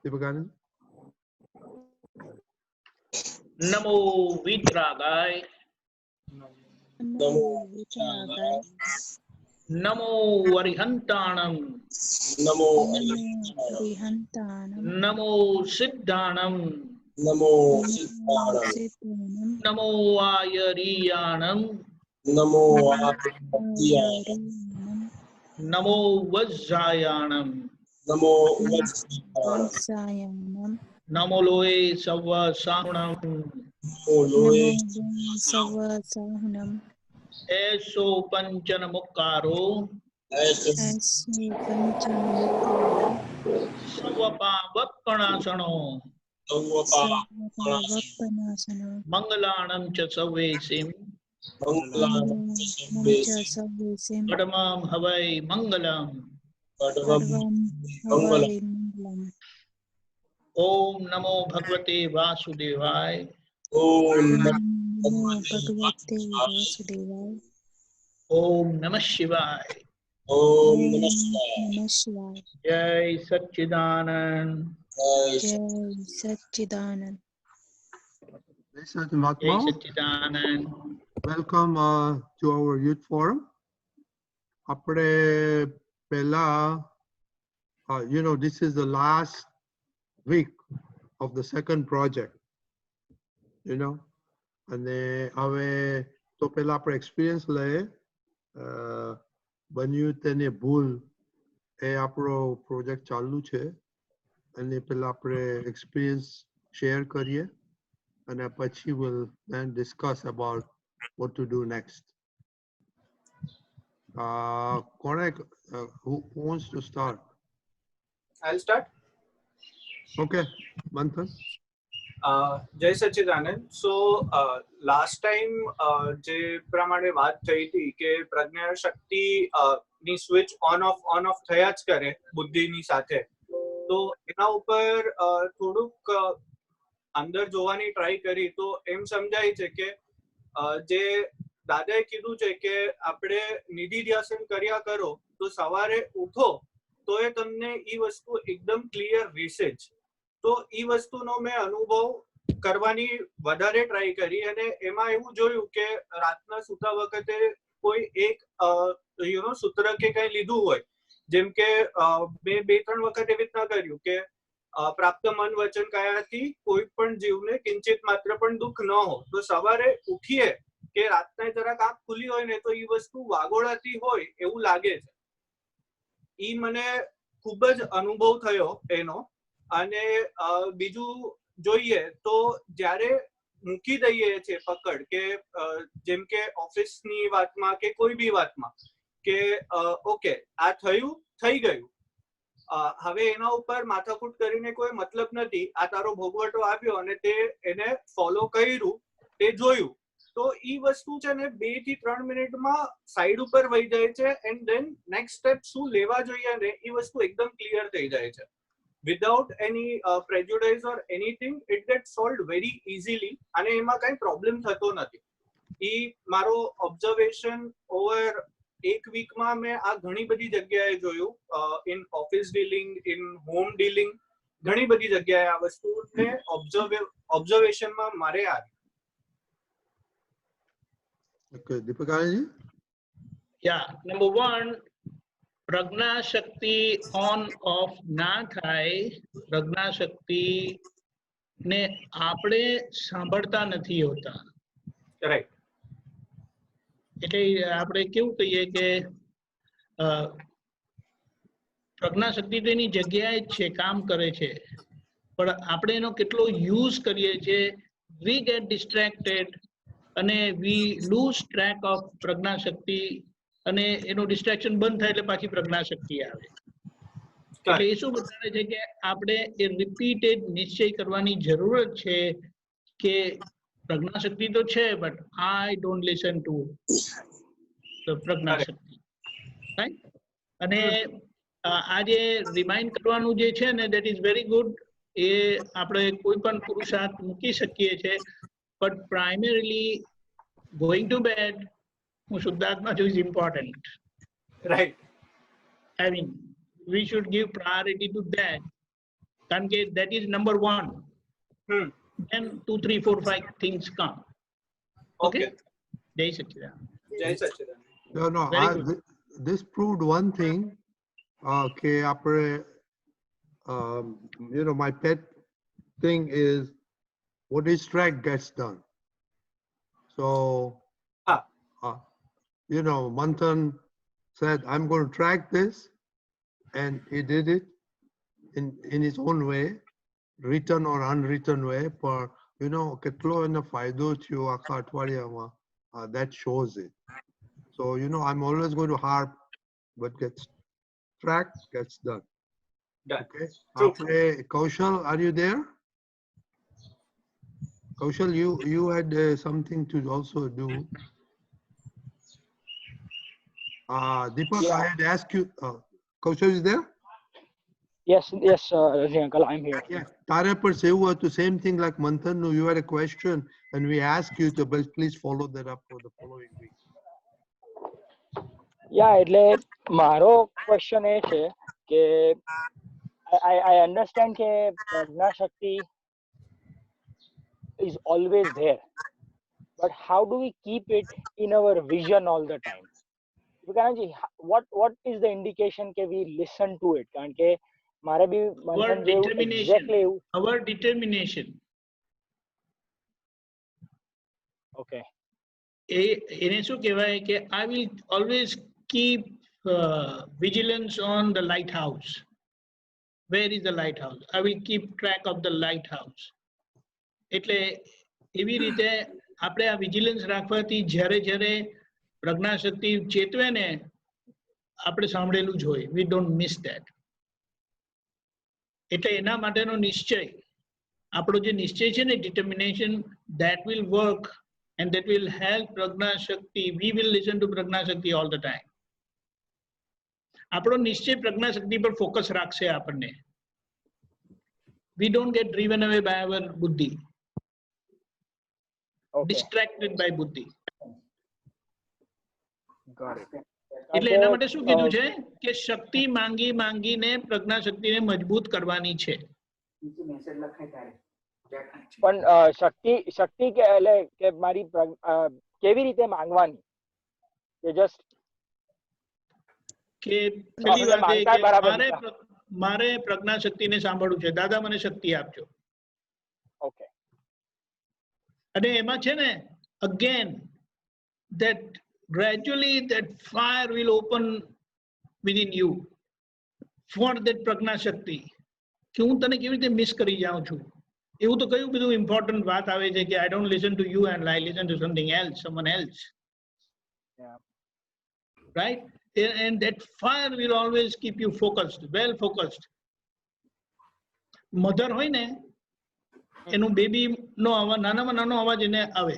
Deepakanand? Namo Vitragaya. Namo Vitragaya. Namo Arihantanam. Namo Arihantanam. Namo Siddhanam. Namo Siddhanam. Siddhanam. Namo Ayariyanam. Namo Ayarinam. Namo Vajjayanam. Namo Vajjayanam. Vasayanam. Namo Loe Sava Sahunam. Loe Namo Savasahunam. Eso Panchana Mukaro. Asu Asu Panchanamukara. Savapa Vappanasano. Savapa Savapanasanam. Mangalanam Cha Savesim. Mangalam Namcha Savesim. Padamam Havai Mangalam. Padvam Sarvam Mangalam. Havai Mangalam. Om Namo Bhagavate Vasudevaya. Om Namo Bhagavate Vasudevaya. Om Namah Shivaya. Om Om Namah Shivaya. Namah Shivaya. Jai Satchidanand. Jai Satchidanand. Jai Sat Jai Mahatma. Satchidanand. Welcome to our youth forum. આપણે પહેલા, this is the last week of the second project, અને હવે તો પહેલા આપણે experience લઈએ. બન્યું તેને ભૂલ એ આપણો પ્રોજેક્ટ ચાલુ છે, અને પહેલા આપણે experience share કરીએ, and પછી we'll then discuss about what to do next. Who wants to start? I'll start. Okay, Manthan. જય સચ્ચિદાનંદ. સો લાસ્ટ ટાઈમ જે પ્રમાણે વાત થઈ હતી કે પ્રજ્ઞા શક્તિ ની સ્વિચ ઓન ઓફ થયા જ કરે બુદ્ધિની સાથે, તો એના ઉપર થોડુંક અંદર જોવાની ટ્રાય કરી તો એમ સમજાય છે કે જે દાદાએ કીધું છે કે આપણે નિધિ ધ્યાસન કર્યા કરો તો સવારે ઉઠો તો એ તમને એ વસ્તુ એકદમ ક્લિયર રીસે જ. તો એ વસ્તુનો મેં અનુભવ કરવાની વધારે ટ્રાય કરી, અને એમાં એવું જોયું કે રાતના સૂતા વખતે કોઈ એક સૂત્ર કે કઈ લીધું હોય, જેમ કે મેં 2-3 વખત એવી રીતના કર્યું કે પ્રાપ્ત મન વચન કાયાથી કોઈ પણ જીવને કિંચિત માત્ર પણ દુઃખ ન હો. તો સવારે ઉઠીએ કે રાતના જરાક આંખ ખુલી હોય ને તો એ વસ્તુ વાગોળાતી હોય એવું લાગે છે. ઈ મને ખૂબ જ અનુભવ થયો એનો. અને બીજું જોઈએ તો જ્યારે મૂકી દઈએ છે પકડ કે જેમ કે ઓફિસની વાતમાં કે કોઈ બી વાતમાં કે ઓકે આ થયું થઈ ગયું, હવે એના ઉપર માથાકૂટ કરીને કોઈ મતલબ નથી. આ તારો ભોગવટો આવ્યો અને તે એને ફોલો કર્યું, તે જોયું, તો ઈ વસ્તુ છે ને 2 થી 3 મિનિટમાં સાઈડ ઉપર વહી જાય છે, એન્ડ ધેન નેક્સ્ટ સ્ટેપ શું લેવા જોઈએ ને એ વસ્તુ એકદમ ક્લિયર થઈ જાય છે. without any prejudice or anything, it gets solved very easily, અને એમાં કઈ પ્રોબ્લેમ થતો નથી. ઈ મારો ઓબ્ઝર્વેશન ઓવર એક વીકમાં મેં આ ઘણી બધી જગ્યાએ જોયું, in office dealing, in home dealing, ઘણી બધી જગ્યાએ આ વસ્તુને ઓબ્ઝર્વેશનમાં મારે આવી. Okay, Deepakanand. Yeah, number one, Pragya Shakti on of ના થાય. પ્રજ્ઞા શક્તિ ને આપણે સાંભળતા નથી હોતા. રાઈટ. એટલે આપણે કેવું કહીએ કે પ્રજ્ઞા શક્તિ તો એની જગ્યાએ જ છે, કામ કરે છે, પણ આપણે એનો કેટલો યુઝ કરીએ છીએ, વી ગેટ ડિસ્ટ્રેક્ટેડ અને વી લૂઝ ટ્રેક ઓફ પ્રજ્ઞા શક્તિ, અને એનું ડિસ્ટ્રેક્શન બંધ થાય એટલે પાછી પ્રજ્ઞા શક્તિ આવે. એટલે એ શું બતાવે છે કે આપણે એ રિપીટેડ નિશ્ચય કરવાની જરૂરત છે કે પ્રજ્ઞા શક્તિ તો છે, but I don't listen to પ્રજ્ઞા શક્તિ. અને આ જે રિમાઇન્ડ કરવાનું જે છે ને, દેટ ઇઝ વેરી ગુડ. એ આપણે કોઈ પણ પુરુષાર્થ મૂકી શકીએ છીએ, but primarily going to bed, હું શુદ્ધાત્મા છું, is important. Right. I mean, we should give priority to that. કારણ કે that is number 1. Then 2, 3, 4, 5 things come. Okay. Jai Sachidanand. જય સચ્ચિદાનંદ. No, Very good. this proved one thing. Okay, you know, my pet thing is what is track gets done. So, you know, Manthan said, I'm going to track this, and he did it in his own way, written or unwritten way. For, you know, કેટલો એનો ફાયદો થયો આખા અઠવાડિયામાં, that shows it. So, you know, I'm always going to harp, what gets tracked gets done. Done. Okay. True. Kaushal, are you there? Kaushal, you had something to also do. Deepak, I had asked you. Kaushal is there? Yes, Raji uncle, I'm here. Yeah. તારે પર સેવું હતું, same thing like Manthan. No, you had a question, and we asked you to please follow that up for the following week. Yeah, એટલે મારો question એ છે કે I understand કે પ્રજ્ઞાશક્તિ is always there, but how do we keep it in our vision all the time? Because what is the indication કે we listen to it? કારણ કે મારે બી Our determination. exactly Our determination. okay. એને શું કહેવાય કે I will always keep vigilance on the lighthouse. Where is the lighthouse? I will keep track of the lighthouse. એટલે એવી રીતે આપણે આ વિજિલન્સ રાખવાથી જ્યારે પ્રજ્ઞાશક્તિ ચેતવે ને આપણે સાંભળેલું જ હોય. We don't miss that. એટલે એના માટેનો નિશ્ચય, આપણો જે નિશ્ચય છે ને, determination, that will work and that will help Prajna Shakti. We will listen to Prajna Shakti all the time. આપણો નિશ્ચય પ્રજ્ઞા શક્તિ પર ફોકસ રાખશે આપણને. We don't get driven away by our buddhi. Okay. Distracted by buddhi. Got it. એટલે એના માટે શું કીધું છે કે શક્તિ માંગીને પ્રજ્ઞા શક્તિને મજબૂત કરવાની છે. પણ શક્તિ કે એટલે કે મારી કેવી રીતે માંગવાની? કે જસ્ટ કે પેલી વાત એ કે મારે પ્રજ્ઞા શક્તિને સાંભળવું છે, દાદા મને શક્તિ આપજો. ઓકે. અને એમાં છે ને, again that gradually that fire will open within you for that prajna shakti. કે હું તને કેવી રીતે મિસ કરી જાઉં છું. એવું તો કયું બધું ઇમ્પોર્ટન્ટ વાત આવે છે કે I don't listen to you and I listen to something else, someone else. Yeah. Right? And that fire will always keep you focused, well focused. Mother હોય ને, એનું બેબી નો અવાજ, નાનામાં નાનો અવાજ એને આવે,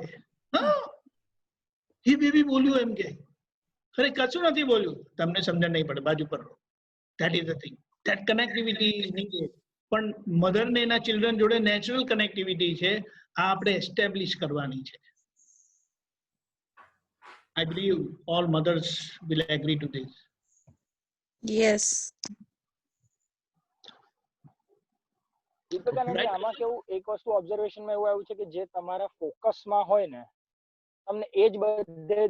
એ બેબી બોલ્યું એમ કે અરે કશું નથી બોલ્યું, તમને સમજણ નહીં પડે, બાજુ પર. That is the thing. That connectivity is needed. પણ મધર ને એના ચિલ્ડ્રન જોડે નેચરલ કનેક્ટિવિટી છે, આ આપણે એસ્ટેબ્લિશ કરવાની છે. I believe all mothers will agree to this. Yes. Deepakanand, આમાં કેવું એક વસ્તુ ઓબ્ઝર્વેશનમાં એવું આવ્યું છે કે જે તમારા ફોકસમાં હોય ને, તમને એ જ બધે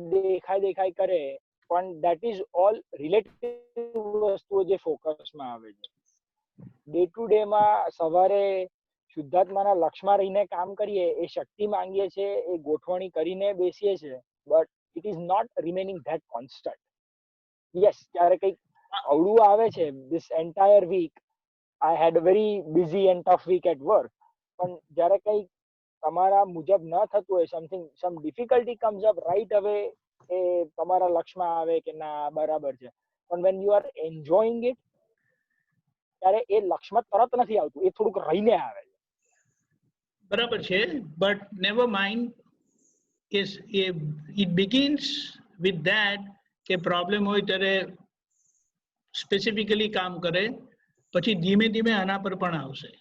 દેખાય કરે, પણ that is all relative વસ્તુઓ જે ફોકસમાં આવે છે. ડે ટુ ડે માં સવારે શુદ્ધાત્માના લક્ષમાં રહીને કામ કરીએ, એ શક્તિ માંગીએ છીએ, એ ગોઠવણી કરીને બેસીએ છીએ, but it is not remaining that constant. Yes, ક્યારે કંઈક અવળું આવે છે. This entire week I had a very busy and tough week at work. પણ જ્યારે કંઈક તમારા મુજબ ન થતું હોય, some difficulty comes up, right away એ તમારા લક્ષમાં આવે કે ના બરાબર છે. પણ when you are enjoying it, ત્યારે એ લક્ષમાં તરત નથી આવતું, એ થોડુંક રહીને આવે છે. બરાબર છે, but never mind. It begins with that કે પ્રોબ્લેમ હોય ત્યારે સ્પેસિફિકલી કામ કરે, પછી ધીમે ધીમે આના પર પણ આવશે.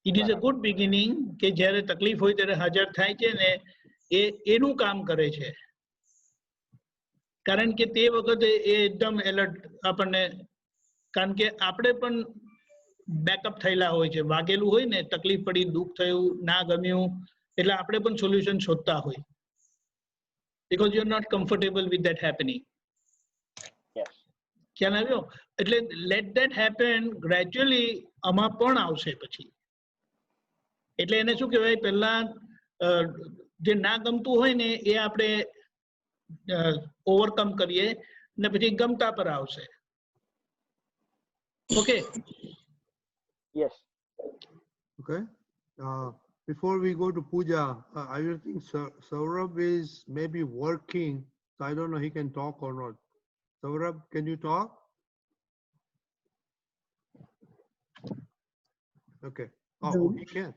It is a good beginning કે જ્યારે તકલીફ હોય ત્યારે હાજર થાય છે ને, એનું કામ કરે છે. કારણ કે તે વખતે એ એકદમ એલર્ટ આપણને, કારણ કે આપણે પણ બેકઅપ થયેલા હોય છે. વાગેલું હોય ને, તકલીફ પડી, દુઃખ થયું, ના ગમ્યું, એટલે આપણે પણ સોલ્યુશન શોધતા હોય, because you are not comfortable with that happening. Yes ખ્યાલ આવ્યો? એટલે let that happen gradually આમાં પણ આવશે પછી. એટલે એને શું કહેવાય, પહેલા જે ના ગમતું હોય ને એ આપણે ઓવરકમ કરીએ ને પછી ગમતા પર આવશે. Okay. Yes Okay. Before we go to Pooja, I will think Saurabh is maybe working, so I don't know he can talk or not. Saurabh, can you talk? Okay. Oh, he can.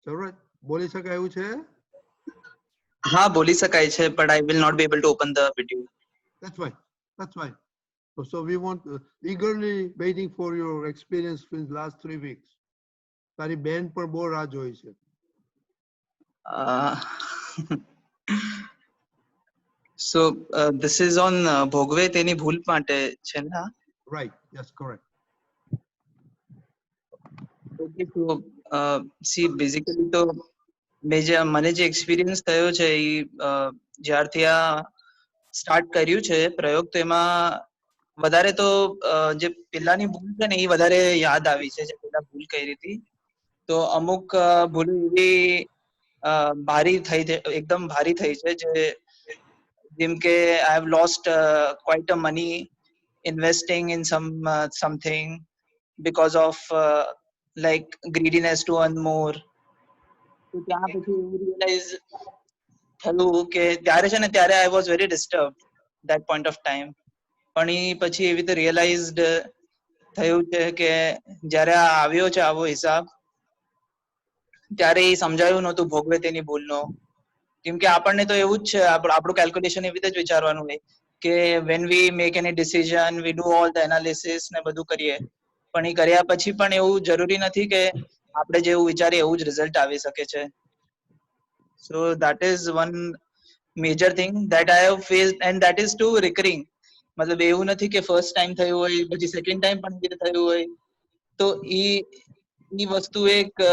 Saurabh, બોલી શકાય એવું છે? હા બોલી શકાય છે, but I will not be able to open the video. That's fine. That's fine. So we want eagerly waiting for your experience in the last 3 weeks. તારી બેન પણ બહુ રાહ જોઈ છે. So this is on ભોગવે તેની ભૂલ માટે છે ને? Right. Yes, correct. Okay, so see basically તો મને જે એક્સપિરિયન્સ થયો છે એ જ્યારથી આ સ્ટાર્ટ કર્યું છે પ્રયોગ, તો એમાં વધારે તો જે પેલાની ભૂલ છે ને એ વધારે યાદ આવી છે, જે પેલા ભૂલ કરી હતી. તો અમુક ભૂલ એવી ભારી થઈ છે, એકદમ ભારી થઈ છે, જેમ કે I have lost quite a money investing in something because of like greediness to earn more. તો ત્યાં પછી એવું રિયલાઇઝ થયું કે ત્યારે છે ને, ત્યારે I was very disturb that point of time. પણ એ પછી એવી રીતે રિયલાઇઝડ થયું છે કે જ્યારે આ આવ્યો છે આવો હિસાબ, ત્યારે એ સમજાયું નહોતું ભોગવે તેની ભૂલનો. કેમ કે આપણને તો એવું જ છે, આપણું કેલ્ક્યુલેશન એવી રીતે જ વિચારવાનું હોય કે when we make any decision we do all the analysis ને બધું કરીએ, પણ એ કર્યા પછી પણ એવું જરૂરી નથી કે આપણે જેવું વિચારીએ એવું જ રિઝલ્ટ આવી શકે છે. So that is one major thing that I have faced, and that is too recurring. મતલબ એવું નથી કે ફર્સ્ટ ટાઈમ થયું હોય પછી સેકન્ડ ટાઈમ પણ થયું હોય. તો એ વસ્તુ એક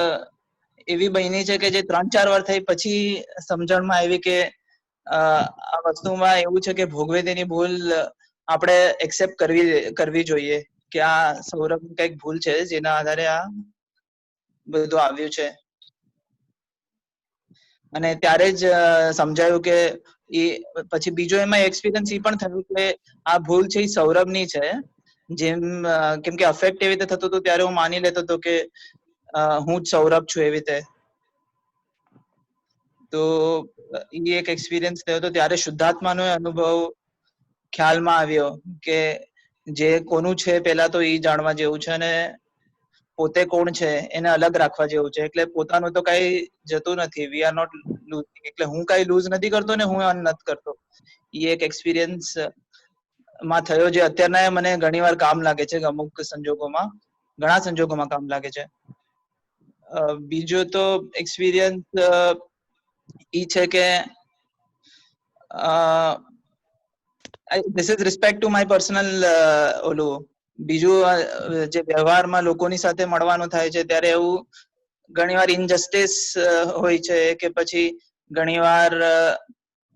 એવી બની છે કે જે 3-4 વાર થઈ પછી સમજણમાં આવી કે આ વસ્તુમાં એવું છે કે ભોગવે તેની ભૂલ આપણે એક્સેપ્ટ કરવી જોઈએ કે આ સૌરભની કંઈક ભૂલ છે જેના આધારે આ બધું આવ્યું છે. અને ત્યારે જ સમજાયું કે એ પછી બીજો એમાં એક્સપિરિયન્સ એ પણ થયું કે આ ભૂલ છે એ સૌરભની છે. જેમ કેમ કે અફેક્ટ એવી રીતે થતું હતું ત્યારે હું માની લેતો હતો કે હું જ સૌરભ છું એવી રીતે. તો એ એક એક્સપિરિયન્સ થયો હતો. ત્યારે શુદ્ધાત્માનો અનુભવ ખ્યાલમાં આવ્યો કે જે કોનું છે પેલા તો એ જાણવા જેવું છે અને પોતે કોણ છે એને અલગ રાખવા જેવું છે. એટલે પોતાનું તો કઈ જતું નથી. We are not losing. એટલે હું કઈ લૂઝ નથી કરતો ને હું અન નથી કરતો. એ એક એક્સપિરિયન્સ માં થયો જે અત્યારના મને ઘણી વાર કામ લાગે છે. અમુક સંજોગોમાં, ઘણા સંજોગોમાં કામ લાગે છે. બીજો તો એક્સપિરિયન્સ ઈ છે કે this is respect to my personal ઓલું બીજું જે વ્યવહારમાં લોકોની સાથે મળવાનું થાય છે ત્યારે એવું ઘણીવાર ઇનજસ્ટિસ હોય છે કે પછી ઘણીવાર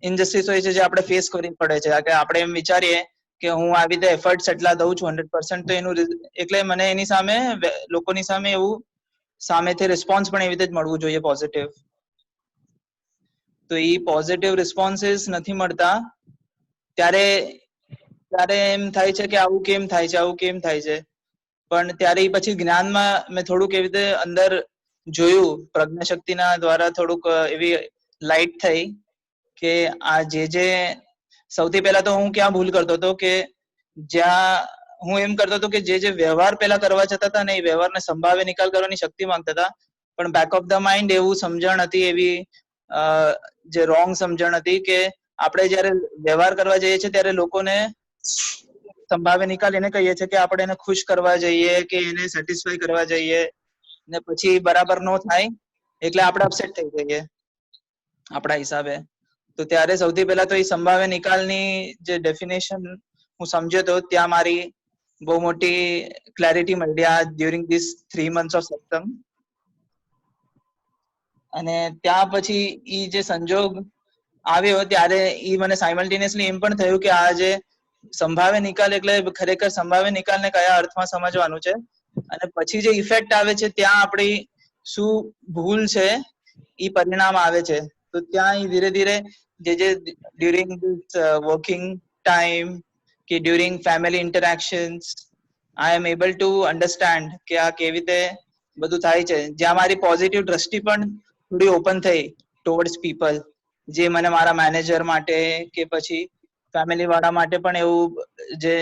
ઇનજસ્ટિસ હોય છે જે આપણે ફેસ કરવી પડે છે. કે આપણે એમ વિચારીએ કે હું આવી રીતે એફર્ટ્સ એટલા દઉં છું 100%, તો એનું એટલે મને એની સામે લોકોની સામે એવું સામેથી રિસ્પોન્સ પણ એવી રીતે જ મળવું જોઈએ પોઝિટિવ. તો એ પોઝિટિવ રિસ્પોન્સીસ નથી મળતા ત્યારે એમ થાય છે કે આવું કેમ થાય છે, આવું કેમ થાય છે. પણ ત્યારે પછી જ્ઞાનમાં મેં થોડુંક એવી રીતે અંદર જોયું, પ્રજ્ઞાશક્તિના દ્વારા થોડુંક એવી લાઇટ થઈ કે આ જે સૌથી પહેલા તો હું ક્યાં ભૂલ કરતો હતો કે જ્યાં હું એમ કરતો હતો કે જે વ્યવહાર પહેલા કરવા જતા હતા ને એ વ્યવહારને સંભાવે નિકાલ કરવાની શક્તિ માંગતા હતા, પણ બેક ઓફ ધ માઇન્ડ એવું સમજણ હતી, એવી જે રોંગ સમજણ હતી કે આપણે જયારે વ્યવહાર કરવા જઈએ છીએ ત્યારે લોકોને સંભાવે નિકાલ એને કહીએ છીએ કે આપણે એને ખુશ કરવા જઈએ કે એને સેટિસ્ફાઈ કરવા જઈએ ને પછી બરાબર નો થાય એટલે આપણે અપસેટ થઈ જઈએ આપણા હિસાબે. તો ત્યારે સૌથી પહેલા તો એ સંભાવે નિકાલની જે ડેફિનેશન હું સમજ્યો તો ત્યાં મારી બહુ મોટી ક્લેરિટી મળી આ ડ્યુરિંગ ધીસ 3 months ઓફ સત્સંગ. અને ત્યાં પછી ઈ જે સંજોગ આવ્યો ત્યારે ઈ મને સાયમલ્ટેનિયસલી એમ પણ થયું કે આ જે સંભાવ્ય નિકાલ એટલે ખરેખર સંભાવ્ય નિકાલને કયા અર્થમાં સમજવાનું છે, અને પછી જે ઇફેક્ટ આવે છે ત્યાં આપણી શું ભૂલ છે ઈ પરિણામ આવે છે. તો ત્યાં ઈ ધીરે ધીરે જે ડ્યુરિંગ વર્કિંગ ટાઈમ કે during family interactions I am able to understand કે આ કેવી રીતે બધું થાય છે, જ્યાં મારી પોઝિટિવ દ્રષ્ટિ પણ થોડી ઓપન થઈ ટુવર્ડ્સ પીપલ, જે મને મારા મેનેજર માટે કે પછી ફેમિલી વાળા માટે પણ એવું જે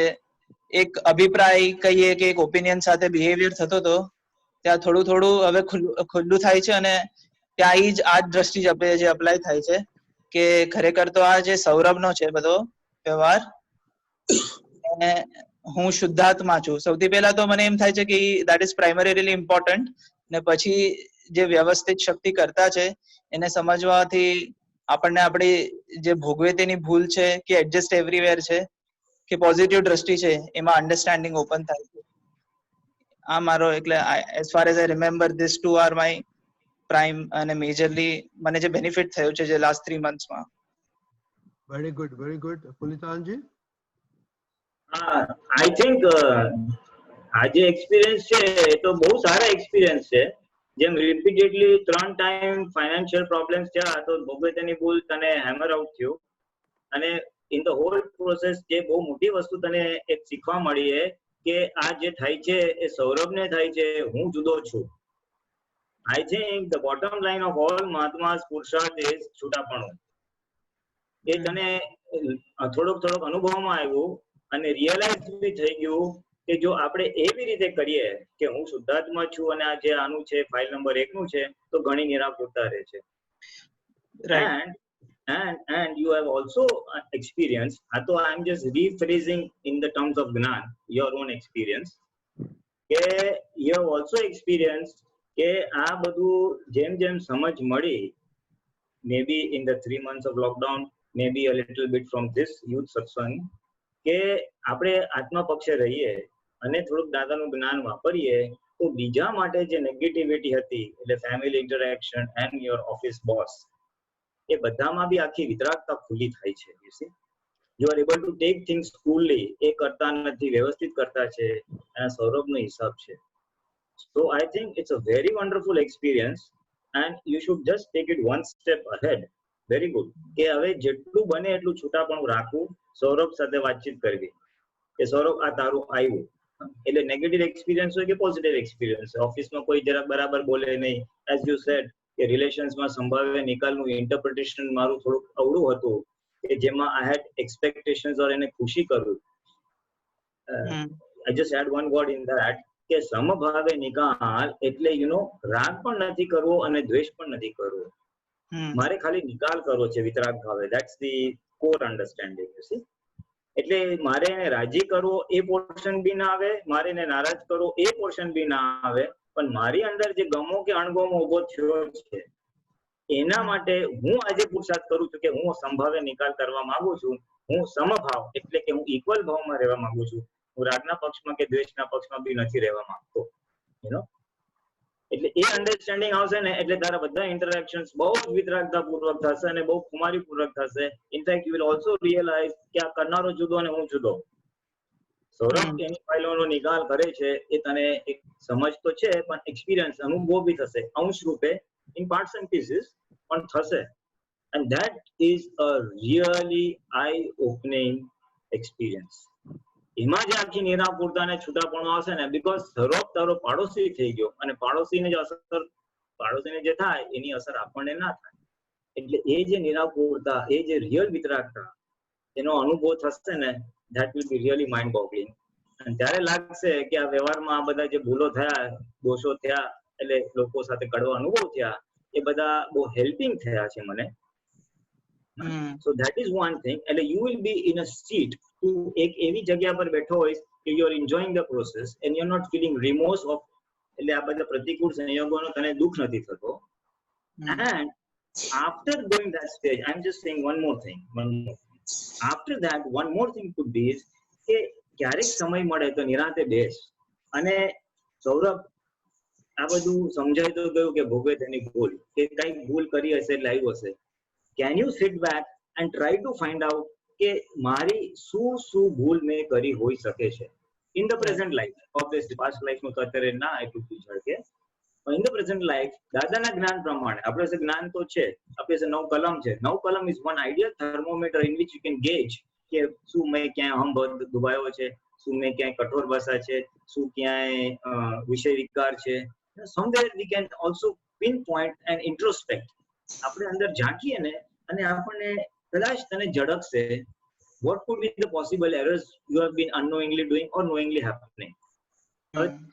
એક અભિપ્રાય કહીએ કે એક ઓપિનિયન સાથે બિહેવિયર થતો હતો, ત્યાં થોડું થોડું હવે ખુલ્લું થાય છે. અને ત્યાં ઈ જ આ જ દ્રષ્ટિ જે અપ્લાય થાય છે કે ખરેખર તો આ જે સૌરભનો છે બધો વ્યવહાર, અને હું શુદ્ધાત્મા છું. સૌથી પહેલા તો મને એમ થાય છે કે દેટ ઇઝ પ્રાઇમરીલી ઇમ્પોર્ટન્ટ, ને પછી જે વ્યવસ્થિત શક્તિ કરતા છે એને સમજવાથી આપણને આપણી જે ભોગવે તેની ભૂલ છે કે એડજસ્ટ એવરીવેર છે કે પોઝિટિવ દ્રષ્ટિ છે એમાં અન્ડરસ્ટેન્ડિંગ ઓપન થાય છે. આ મારો એટલે as far as I remember this two are my prime અને મેજરલી મને જે બેનિફિટ થયું છે જે લાસ્ટ 3 monthsમાં. Very good, very good. પુનિતાનજી? આઈ થિંક આ જે એક્સપિરિયન્સ છે એ તો બહુ સારા એક્સપિરિયન્સ છે. જેમ રિપીટેડલી 3 ટાઈમ ફાઇનાન્શિયલ પ્રોબ્લેમ્સ થયા તો ભોગવે તેની ભૂલ તને હેમર આઉટ થયું, અને ઇન ધ હોલ પ્રોસેસ જે બહુ મોટી વસ્તુ તને એક શીખવા મળી છે કે આ જે થાય છે એ સૌરભને થાય છે, હું જુદો છું. I think the bottom line of all મહાત્માસ પુરુષાર્થ ઇઝ છૂટાપણું. એ તને થોડોક અનુભવમાં આવ્યું અને રિયલાઇઝ બી થઈ ગયું કે જો આપણે એવી રીતે કરીએ કે હું શુદ્ધાત્મા છું અને આ જે આનું છે ફાઇલ નંબર 1 નું છે તો ઘણી નિરાકુરતા રહે છે. And you have also experienced, I am just rephrasing in the terms of Gnan, your own experience, કે you have also experienced કે આ બધું જેમ સમજ મળી, maybe in the 3 months of lockdown, maybe a little bit from this youth satsang, કે આપણે આત્મા પક્ષે રહીએ અને થોડુંક દાદાનું જ્ઞાન વાપરીએ તો બીજા માટે જે નેગેટિવિટી હતી એટલે family interaction and your office boss, એ બધામાં બી આખી વિતરાગતા ખુલ્લી થાય છે. You are able to take things coolly. એ કરતા નથી, વ્યવસ્થિત કરતા છે, અને સૌરભનો હિસાબ છે. So I think it's a very wonderful experience and you should just take it one step ahead. Very good. કે હવે જેટલું બને એટલું છૂટાપણું રાખવું, સૌરભ સાથે વાતચીત કરવી કે સૌરભ આ તારું આવ્યું, એટલે નેગેટિવ એક્સપિરિયન્સ હોય કે પોઝિટિવ એક્સપિરિયન્સ, ઓફિસમાં કોઈ જરાક બરાબર બોલે નહીં, એઝ યુ સેડ કે રિલેશન્સમાં સંભાવ્ય નિકાલનું ઇન્ટરપ્રિટેશન મારું થોડુંક અવળું હતું કે જેમાં આઈ હેડ એક્સપેક્ટેશન્સ ઓર એને ખુશી કરવું. I just add one word in that કે સમભાવે નિકાલ એટલે રાગ પણ નથી કરવો અને દ્વેષ પણ નથી કરવો, મારે ખાલી નિકાલ કરવો છે વિતરાગ ભાવે. That's the core understanding. You see, એટલે મારે એને રાજી કરવો એ પોર્શન બી ના આવે, મારે એને નારાજ કરવો એ પોર્શન બી ના આવે, પણ મારી અંદર જે ગમો કે અણગમો ઉભો થયો છે એના માટે હું આજે પુરુષાર્થ કરું છું કે હું સંભાવ્ય નિકાલ કરવા માંગુ છું. હું સમભાવ એટલે કે હું ઇક્વલ ભાવમાં રહેવા માંગુ છું. હું રાગના પક્ષમાં કે દ્વેષના પક્ષમાં બી નથી રહેવા માંગતો. એટલે એ અન્ડરસ્ટેન્ડિંગ આવશે ને એટલે તારા બધા ઇન્ટરેક્શન્સ બહુ જ વિતરાગતા પૂર્વક થશે અને બહુ ખુમારી પૂર્વક થશે. In fact you will also realize કે આ કરનારો જુદો અને હું જુદો. સૌરભ એની ફાઇલોનો નિકાલ કરે છે એ તને એક સમજ તો છે, પણ એક્સપિરિયન્સ અનુભવ બી થશે અંશ રૂપે, ઇન પાર્ટ્સ એન્ડ પીસીસ પણ થશે. And that is a really I opening experience. એમાં જે આખી નિરાકુરતા અને છૂટાપણું આવશે ને, બીકોઝ સૌરભ તારો પાડોશી થઈ ગયો અને પાડોશીને જે અસર પાડોશીને જે થાય એની અસર આપણને ના થાય. એટલે એ જે નિરાકુરતા, એ જે રિયલ વિતરાગતા એનો અનુભવ થશે ને, that will be really mind boggling. અને ત્યારે લાગશે કે આ વ્યવહારમાં આ બધા જે ભૂલો થયા, દોષો થયા, એટલે લોકો સાથે કડવા અનુભવ થયા, એ બધા બહુ હેલ્પિંગ થયા છે મને. So that is one thing. એટલે you will be in a seat, તું એક એવી જગ્યા પર બેઠો હોઈશ કે you are enjoying the process and you are not feeling remorse of, એટલે આ બધા પ્રતિકૂળ સંયોગોનો તને દુઃખ નથી થતો. And after going that stage, I'm just saying one more thing. After that, one more thing could be is કે ક્યારેક સમય મળે તો નિરાંતે બેસ અને સૌરભ આ બધું સમજાય તો ગયું કે ભોગવે તેની ભૂલ કે કઈક ભૂલ કરી હશે એટલે આવ્યું હશે. Can you sit back and try to find out કે મારી શું ભૂલ મેં કરી હોઈ શકે છે in the present life. Obviously past લાઈફમાં તો અત્યારે ના એટલું પૂછાય કે ઇન ધ પ્રેઝન્ટ લાઈફ દાદાના જ્ઞાન પ્રમાણે આપણે પાસે જ્ઞાન તો છે, આપણી પાસે 9 કલમ છે. 9 કલમ is one ideal thermometer in which you can gauge કે શું મેં ક્યાંય હમ દુભાયો છે, શું મેં ક્યાંય કઠોર ભાષા છે, શું ક્યાંય વિષય વિકાર છે. somewhere we can also pinpoint and introspect. આપણે અંદર ઝાંકીએ ને અને આપણને કદાચ તને ઝડકશે what could be the possible errors you have been unknowingly doing or knowingly happening.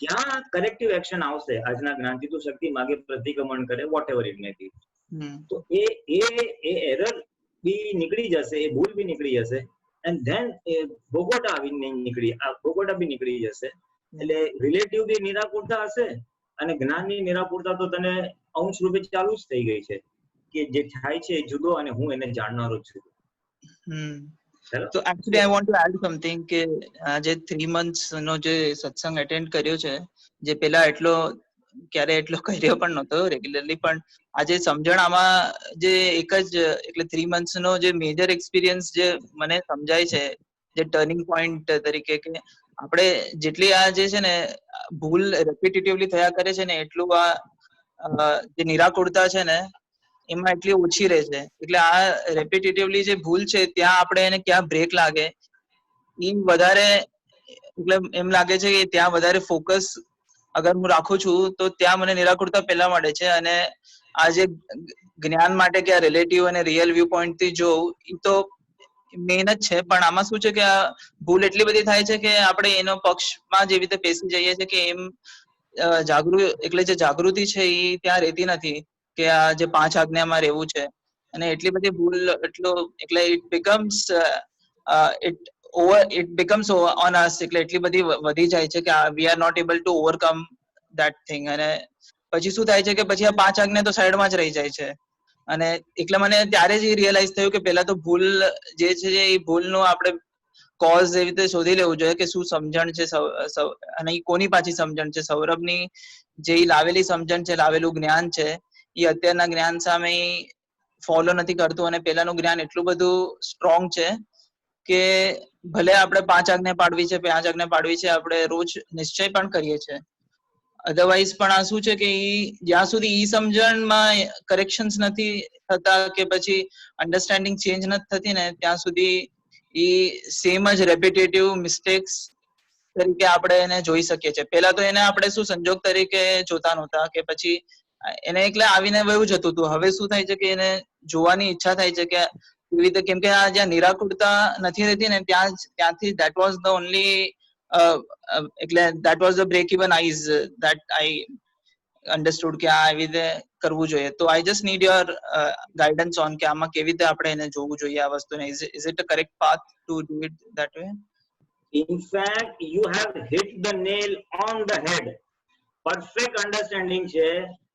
ત્યાં કરેક્ટિવ એક્શન આવશે. આજના જ્ઞાનથી તો શક્તિ માગે પ્રતિક્રમણ કરે વોટ એવર ઇટ મે બી. તો એ એરર બી નીકળી જશે, એ ભૂલ બી નીકળી જશે એન્ડ ધેન ભોગવટા બી નીકળી જશે. એટલે રિલેટિવ બી નિરાકુરતા હશે અને જ્ઞાનની નિરાકુરતા તો તને અંશ રૂપે ચાલુ જ થઈ ગઈ છે કે જે થાય છે એ જુદો અને હું એને જાણનારો છું. તો actually I want to add something કે આજે 3 months નો જે સત્સંગ અટેન્ડ કર્યો છે, જે પેલા એટલો કર્યો પણ નહોતો રેગ્યુલરલી, પણ આજે સમજણ આમાં જે એક જ એટલે 3 months નો જે મેજર એક્સપિરિયન્સ જે મને સમજાય છે, જે ટર્નિંગ પોઈન્ટ તરીકે કે આપણે જેટલી આ જે છે ને ભૂલ રેપિટેટિવલી થયા કરે છે ને એટલું આ જે નિરાકુરતા છે ને એમાં એટલી ઓછી રહે છે. એટલે આ રેપિટેટિવલી જે ભૂલ છે ત્યાં આપણે એને ક્યાં બ્રેક લાગે એ વધારે, એટલે એમ લાગે છે કે ત્યાં વધારે ફોકસ અગર હું રાખું છું તો ત્યાં મને નિરાકુરતા પહેલા મળે છે. અને આ જે જ્ઞાન માટે કે આ રિલેટિવ અને રિયલ વ્યૂ પોઈન્ટ થી જોવું એ તો મેન જ છે, પણ આમાં શું છે કે આ ભૂલ એટલી બધી થાય છે કે આપણે એનો પક્ષમાં જેવી રીતે બેસી જઈએ છીએ કે એમ એટલે જે જાગૃતિ છે એ ત્યાં રહેતી નથી કે આ જે 5 આજ્ઞામાં રહેવું છે. અને એટલી બધી ભૂલ એટલે ઇટ becomes on us, એટલે એટલી બધી વધી જાય છે કે we are not able to overcome that thing. અને પછી શું થાય છે કે પછી આ 5 આજ્ઞા તો સાઈડમાં જ રહી જાય છે. અને એટલે મને ત્યારે જ રિયલાઇઝ થયું કે પેલા તો ભૂલ જે છે એ ભૂલનું આપણે કોઝ એવી રીતે શોધી લેવું જોઈએ કે શું સમજણ છે અને કોની પાછી સમજણ છે. સૌરભની જે લાવેલી સમજણ છે, લાવેલું જ્ઞાન છે એ અત્યારના જ્ઞાન સામે ફોલો નથી કરતું. અને પેલાનું જ્ઞાન એટલું બધું સ્ટ્રોંગ છે કે ભલે આપણે 5 આજ્ઞા પાડવી છે, 5 આજ્ઞા પાડવી છે, આપણે રોજ નિશ્ચય પણ કરીએ છીએ. અધરવાઇઝ પણ આ શું છે કે જ્યાં સુધી ઈ સમજણમાં કરેક્શન્સ નથી થતા કે પછી અન્ડરસ્ટેન્ડિંગ ચેન્જ નથી થતી ને ત્યાં સુધી ઈ સેમ જ રેપિટેટિવ મિસ્ટેક્સ તરીકે આપણે એને જોઈ શકીએ છીએ. પેલા તો એને આપણે શું સંજોગ તરીકે જોતા નહોતા કે પછી એને એટલે આવીને વયું જતું હતું. હવે શું થાય છે કે એને જોવાની ઈચ્છા થાય છે કે એવી રીતે, કેમ કે આ જ્યાં નિરાકુરતા નથી રહેતી ને ત્યાંથી that was the only એટલે that was the break even eyes that I understood કે આ એવી રીતે કરવું જોઈએ. તો I just need your guidance on કે આમાં કેવી રીતે આપણે એને જોવું જોઈએ આ વસ્તુને. Is it a correct path to do it that way? In fact, you have hit the nail on the head. Perfect understanding છે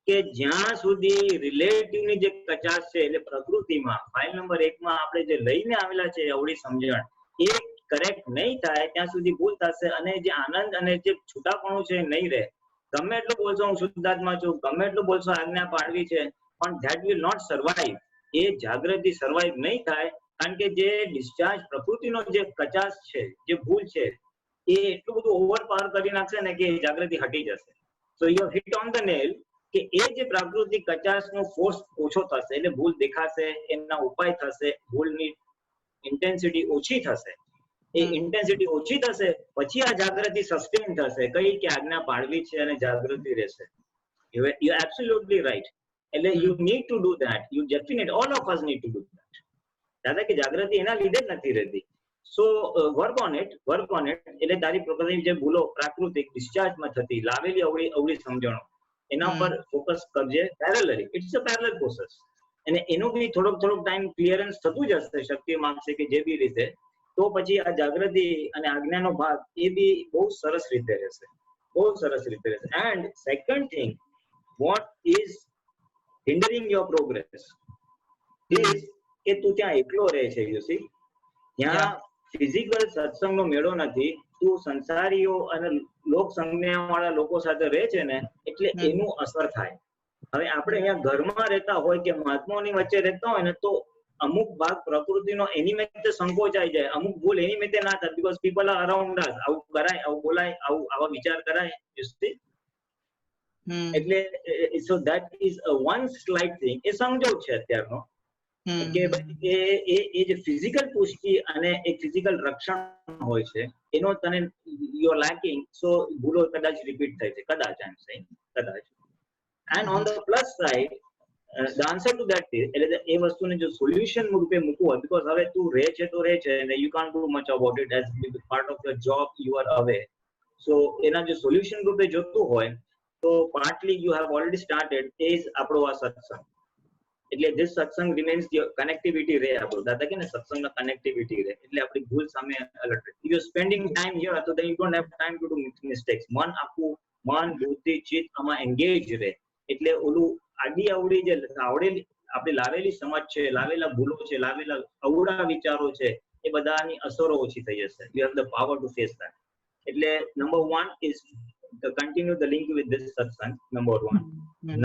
કે જ્યાં સુધી રિલેટિવની જે કચાશ છે એટલે પ્રકૃતિમાં ફાઇલ નંબર 1 માં આપણે જે લઈને આવેલા છે અવળી સમજણ એ કરેક્ટ નહીં થાય ત્યાં સુધી ભૂલ થશે અને જે આનંદ અને જે છૂટાપણું છે નહીં રહે. ગમે એટલું બોલશો હું શુદ્ધાત્મા છું, ગમે એટલું બોલશો આજ્ઞા પાડવી છે, પણ ધેટ વિલ નોટ સર્વાઈવ. એ જાગૃતિ સર્વાઈવ નહીં થાય કારણ કે જે ડિસ્ચાર્જ પ્રકૃતિનો જે કચાશ છે, જે ભૂલ છે એ એટલું બધું ઓવરપાવર કરી નાખશે ને કે જાગૃતિ હટી જશે. So you hit on the nail કે એ જે પ્રાકૃતિક કચાશનો ફોર્સ ઓછો થશે એટલે ભૂલ દેખાશે, એના ઉપાય થશે, ભૂલની ઇન્ટેન્સિટી ઓછી થશે. એ ઇન્ટેન્સિટી ઓછી થશે પછી આ જાગૃતિ સસ્ટેન થશે. કઈ કે આજ્ઞા પાડવી છે અને જાગૃતિ રહેશે. You absolutely right. એટલે you need to do that. You definite all of us need to do that. Dada કે જાગૃતિ એના લીધે જ નથી રહેતી. So work on it. એટલે તારી પ્રકૃતિ જે ભૂલો પ્રાકૃતિક ડિસ્ચાર્જમાં થતી લાવેલી અવળી સમજણો એના પર ફોકસ કરજે. Parallelly it's a parallel process. અને એનો બી થોડોક ટાઈમ ક્લિયરન્સ થતું જ હશે શક્તિ માગશે કે જે બી રીતે. તો પછી આ જાગૃતિ અને આજ્ઞાનો ભાગ એ બી બહુ સરસ રીતે રહેશે. And second thing what is hindering your progress is કે તું ત્યાં એકલો રહે છે. યુ સી ત્યાં ફિઝિકલ સત્સંગનો મેળો નથી, તું સંસારીઓ અને લોક સંજ્ઞા વાળા લોકો સાથે રહે છે ને એટલે એનું અસર થાય. હવે આપણે અહીંયા ઘરમાં રહેતા હોય કે મહાત્માઓની વચ્ચે રહેતા હોય ને તો અમુક ભાગ પ્રકૃતિનો એની મેતે સંકોચાઈ જાય, અમુક ભૂલ એની મેતે ના થાય બીકોઝ પીપલ આર અરાઉન્ડ અસ. આવું કરાય, આવું બોલાય, આવા વિચાર કરાય. યુ સી એટલે so that is one slight thing. એ સમજો છે અત્યારનો કે ભાઈ એ જે ફિઝિકલ પુષ્ટિ અને એક ફિઝિકલ રક્ષણ હોય છે એનો તને યુ આર લેકિંગ, સો ભૂલો કદાચ રિપીટ થાય છે, કદાચ આઈ એમ સેઇંગ કદાચ. And on the plus side the answer to that is એટલે એ વસ્તુને જો સોલ્યુશન રૂપે મૂકવું હોય બીકોઝ હવે તું રહે છે તો રહે છે અને you can't do much about it as part of your job you are away. So એના જો સોલ્યુશન રૂપે જોતું હોય તો partly you have already started is આપણો આ સત્સંગ. એટલે this સત્સંગ રિમેન્સ કનેક્ટિવિટી રહે, આપણું દાદા કે ને સત્સંગમાં કનેક્ટિવિટી રહે એટલે આપણી ભૂલ સામે અલર્ટ રહે. યુ સ્પેન્ડિંગ ટાઈમ હિયર તો then you don't have time to do mistakes. મન આખું મન બુદ્ધિ ચિત્ત આમાં એન્ગેજ રહે એટલે ઓલું આડી અવડી જે આવડેલી આપણે લાવેલી સમજ છે, લાવેલા ભૂલો છે, લાવેલા અવડા વિચારો છે એ બધાની અસરો ઓછી થઈ જશે. You have the power to face that. એટલે number 1 is continue the link with this સત્સંગ. નંબર 1.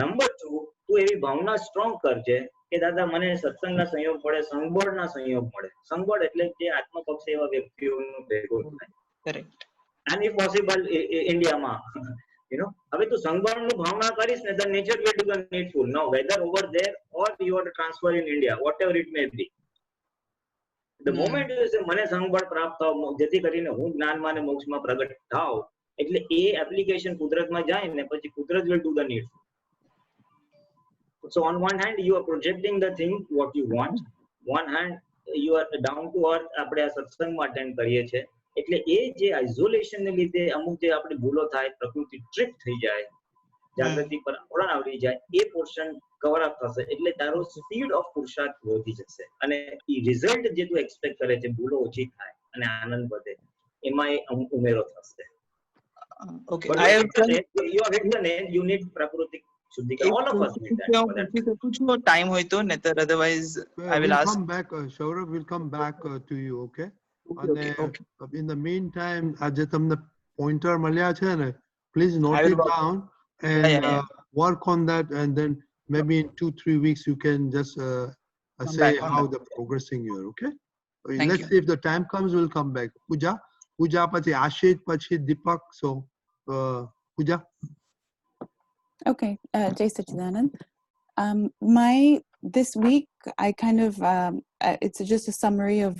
નંબર 2, તું એવી ભાવના સ્ટ્રોંગ કરજે કે દાદા મને સત્સંગના સંયોગ મળે, સંગબળના સંયોગ મળે. સંગબળ એટલે જે આત્મપક્ષ એવા વ્યક્તિઓનું ભેગું થાય. કરેક્ટ. એન્ડ ઇફ પોસિબલ ઇન્ડિયામાં હવે તું સંગબળનું ભાવના કરીશ ને the nature will do the needful. Now whether over there or you are to transfer in India, whatever it may be, the moment you say મને સંગબળ પ્રાપ્ત થાવ જેથી કરીને હું જ્ઞાનમાં અને મોક્ષમાં પ્રગટ થાવ એટલે એ એપ્લિકેશન કુદરતમાં જાય ને પછી કુદરત will do the needful. So on one hand you are projecting the thing what you want, one hand you are down to earth. આપણે આ સત્સંગમાં અટેન્ડ કરીએ છીએ એટલે એ જે આઇસોલેશન ને લીધે અમુક જે આપણી ભૂલો થાય, પ્રકૃતિ ટ્રિપ થઈ જાય, જાગૃતિ પર આવરણ આવી જાય, એ પોર્શન કવર અપ થશે એટલે તારો સ્પીડ ઓફ પુરુષાર્થ વધી જશે અને એ રિઝલ્ટ જે તું એક્સપેક્ટ કરે છે ભૂલો ઓછી થાય અને આનંદ વધે એમાં એ ઉમેરો થશે. Okay, But I have you have written you need praकृतिक શુદ્ધિકરણ. All of us need that. time હોય તો નહીતર otherwise I will ask. Come back, Saurabh will come back to you, okay? Okay. In the meantime, આજે તમને pointer મળ્યા છે ને, please note it down and work on that, and then maybe in 2-3 weeks you can just say how the progressing here, okay? Let's see if the time comes, we'll come back. Pooja પછી આશિષ પછી દીપક. So Pooja. Okay, Jai Sachidanand. This week, I kind of, it's just a summary of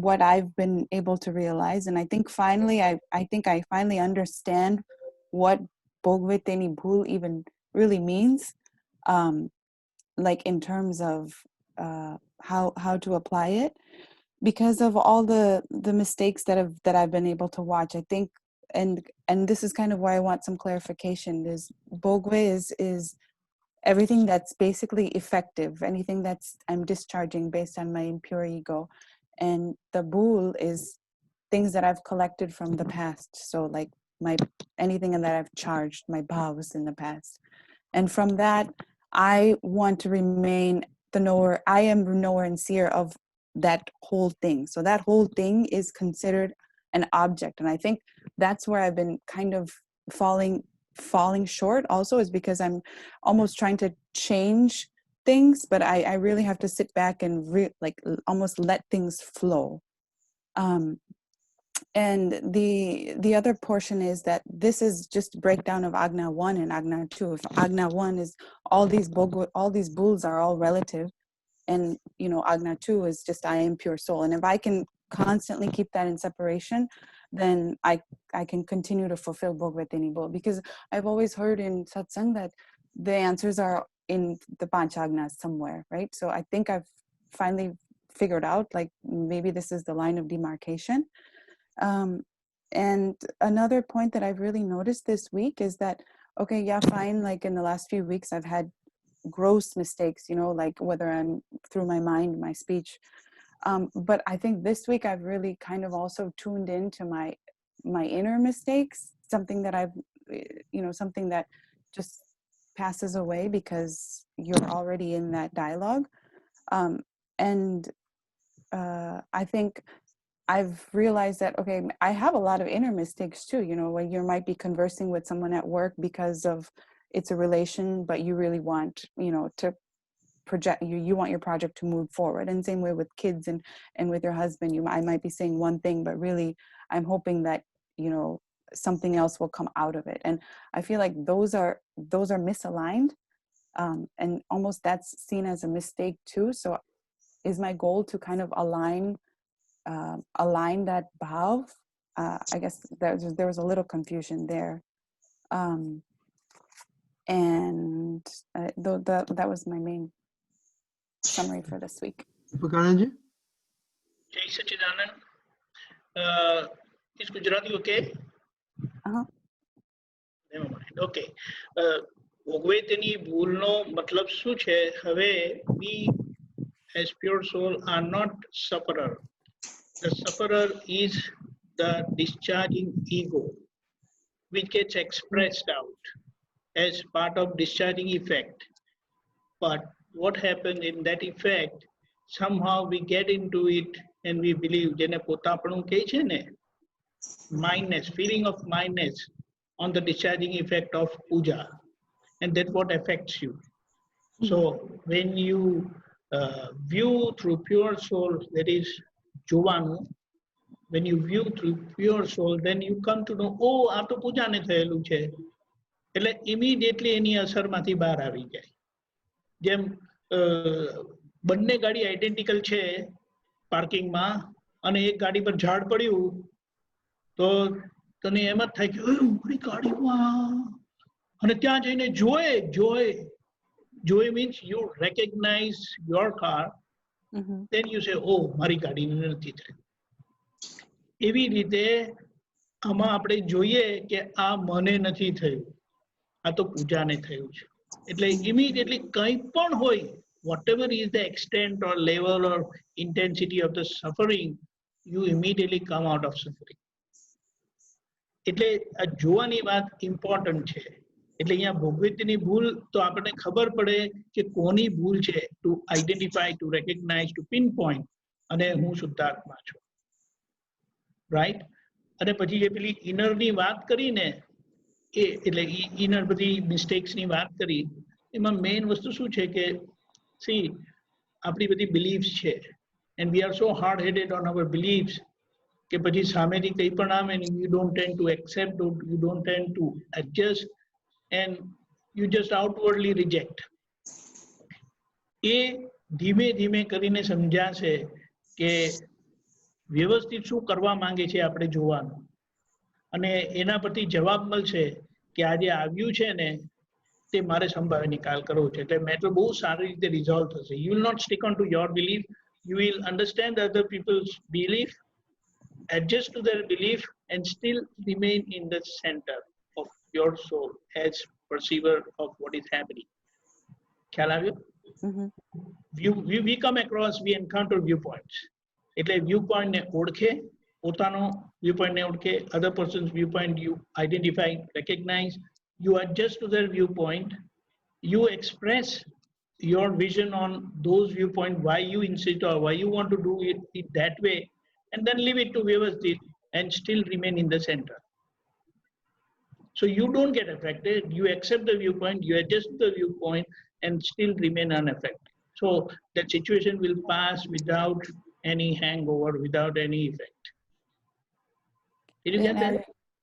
what I've been able to realize. And I think finally, I finally understand what Bhogveteni Bhul even really means. Like in terms of how to apply it. Because of all the mistakes that I've been able to watch, I think, and this is kind of why I want some clarification, is Bhogve is everything that's basically effective, anything that's I'm discharging based on my impure ego. And the Bhul is things that I've collected from the past. So like anything that I've charged, my bhavs in the past. And from that, I want to remain I am knower and seer of that whole thing. So that whole thing is considered an object. And I think that's where I've been kind of falling short also, is because I'm almost trying to change things, but I really have to sit back and almost let things flow. And the other portion is that this is just breakdown of Agna 1 and Agna 2. If Agna 1 is all these Bhuls are all relative, and Agna 2 is just I am pure soul. And if I can constantly keep that in separation, then I can continue to fulfill Bhogveteni Bhul. Because I've always heard in satsang that the answers are in the Panchagnas somewhere, right? So I think I've finally figured out, like, maybe this is the line of demarcation. And another point that I've really noticed this week is that, okay, yeah, fine, like in the last few weeks I've had gross mistakes, like whether I'm through my mind, my speech. But I think this week I've really kind of also tuned into my inner mistakes, something that I've, something that just passes away because you're already in that dialogue. And I think I've realized that, okay, I have a lot of inner mistakes too, you know, where you might be conversing with someone at work because of it's a relation, but you really want, you know, to project, you want your project to move forward. And same way with kids and with your husband, I might be saying one thing, but really I'm hoping that, you know, something else will come out of it. And I feel like those are misaligned. And almost that's seen as a mistake too. So is my goal to kind of align that bhav? I guess there was a little confusion there. And that was my main summary for this week. Deepakanand ji? Jai Sachidanand. Is Gujarati okay? Uh-huh. Never mind. Okay. ભોગવે તેની ભૂલનો મતલબ શું છે? હવે we as pure soul are not sufferer. The sufferer is the discharging ego, which gets expressed out as part of discharging effect. But what happened in that effect, somehow we get into it and we believe, જેને પોતાપણું કહે છે ને, mindness, feeling of mindness on the discharging effect of puja. And that's what affects you. So when you view through pure soul, that is jovanu, when you view through pure soul, then you come to know, oh, આ તો પૂજાને થયેલું છે. એટલે immediately એની અસરમાંથી બહાર આવી જાય. જેમ બંને ગાડી આઈડેન્ટિકલ છે પાર્કિંગમાં અને એક ગાડી પર ઝાડ પડ્યું તો તને એમ જ થાય કે મારી ગાડીમાં, અને ત્યાં જઈને જોઈ means you recognize your car, then you say, oh, મારી ગાડીને નથી થઈ. એવી રીતે આમાં આપણે જોઈએ કે આ મને નથી થયું, આ તો પૂજાને થયું છે. એટલે immediately કંઈ પણ હોય, whatever is the extent or level or intensity of the suffering, you immediately come out of suffering. એટલે આ જોવાની વાત important છે. એટલે અહીંયા ભોગવતીની ભૂલ તો આપણને ખબર પડે કે કોની ભૂલ છે, to identify, to recognize, to pinpoint, અને હું શુદ્ધાત્મા છું, right? અને પછી જે પેલી ઇનરની વાત કરી ને, એટલે ઇનર બધી મિસ્ટેક્સની વાત કરી, એમાં મેઇન વસ્તુ શું છે કે સી આપણી બધી બિલીફ્સ છે, and we are so hard headed on our beliefs કે પછી સામેથી કંઈ પણ આવે ને, you don't tend to accept, you don't tend to adjust, and you just outwardly reject. એ ધીમે ધીમે કરીને સમજાશે કે વ્યવસ્થિત શું કરવા માંગે છે આપણે જોવાનું, અને એના પરથી જવાબ મળશે કે આ જે આવ્યું છે ને તે મારે સંભાવે નિકાલ કરવો છે. એટલે મેટર બહુ સારી રીતે રિઝોલ્વ થશે. You will not stick on to your belief. You will understand other people's belief, adjust to their belief, and still remain in the center of your soul as perceiver of what is happening. ખ્યાલ આવ્યો? We come across, we encounter viewpoints. એટલે viewpoint ને ઓળખે, પોતાનો viewpoint ને ઓળખે, other person's viewpoint you identify, recognize, you adjust to their viewpoint, you express your vision on those viewpoints, why you insist or why you want to do it that way, and then leave it to Vyavasthit and still remain in the center. So you don't get affected, you accept the viewpoint, you adjust the viewpoint, and still remain unaffected. So that situation will pass without any hangover, without any effect. Did you get that?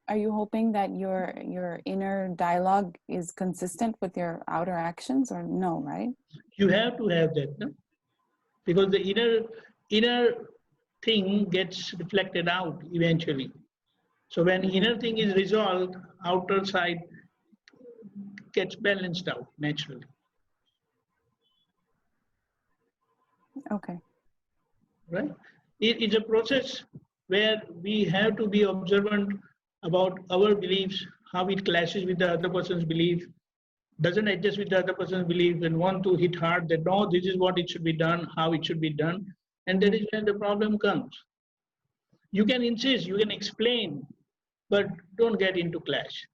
Are you hoping that your inner dialogue is consistent with your outer actions, or no, right? You have to have that, no? Because the inner thing gets reflected out eventually. So when inner thing is resolved, outer side gets balanced out naturally. Okay. Right? It's a process where we have to be observant about our beliefs, how it clashes with the other person's belief, doesn't adjust with the other person's belief, and want to hit hard that no, this is what it should be done, how it should be done. And that is where the problem comes. You can insist, you can explain, but don't get into clash.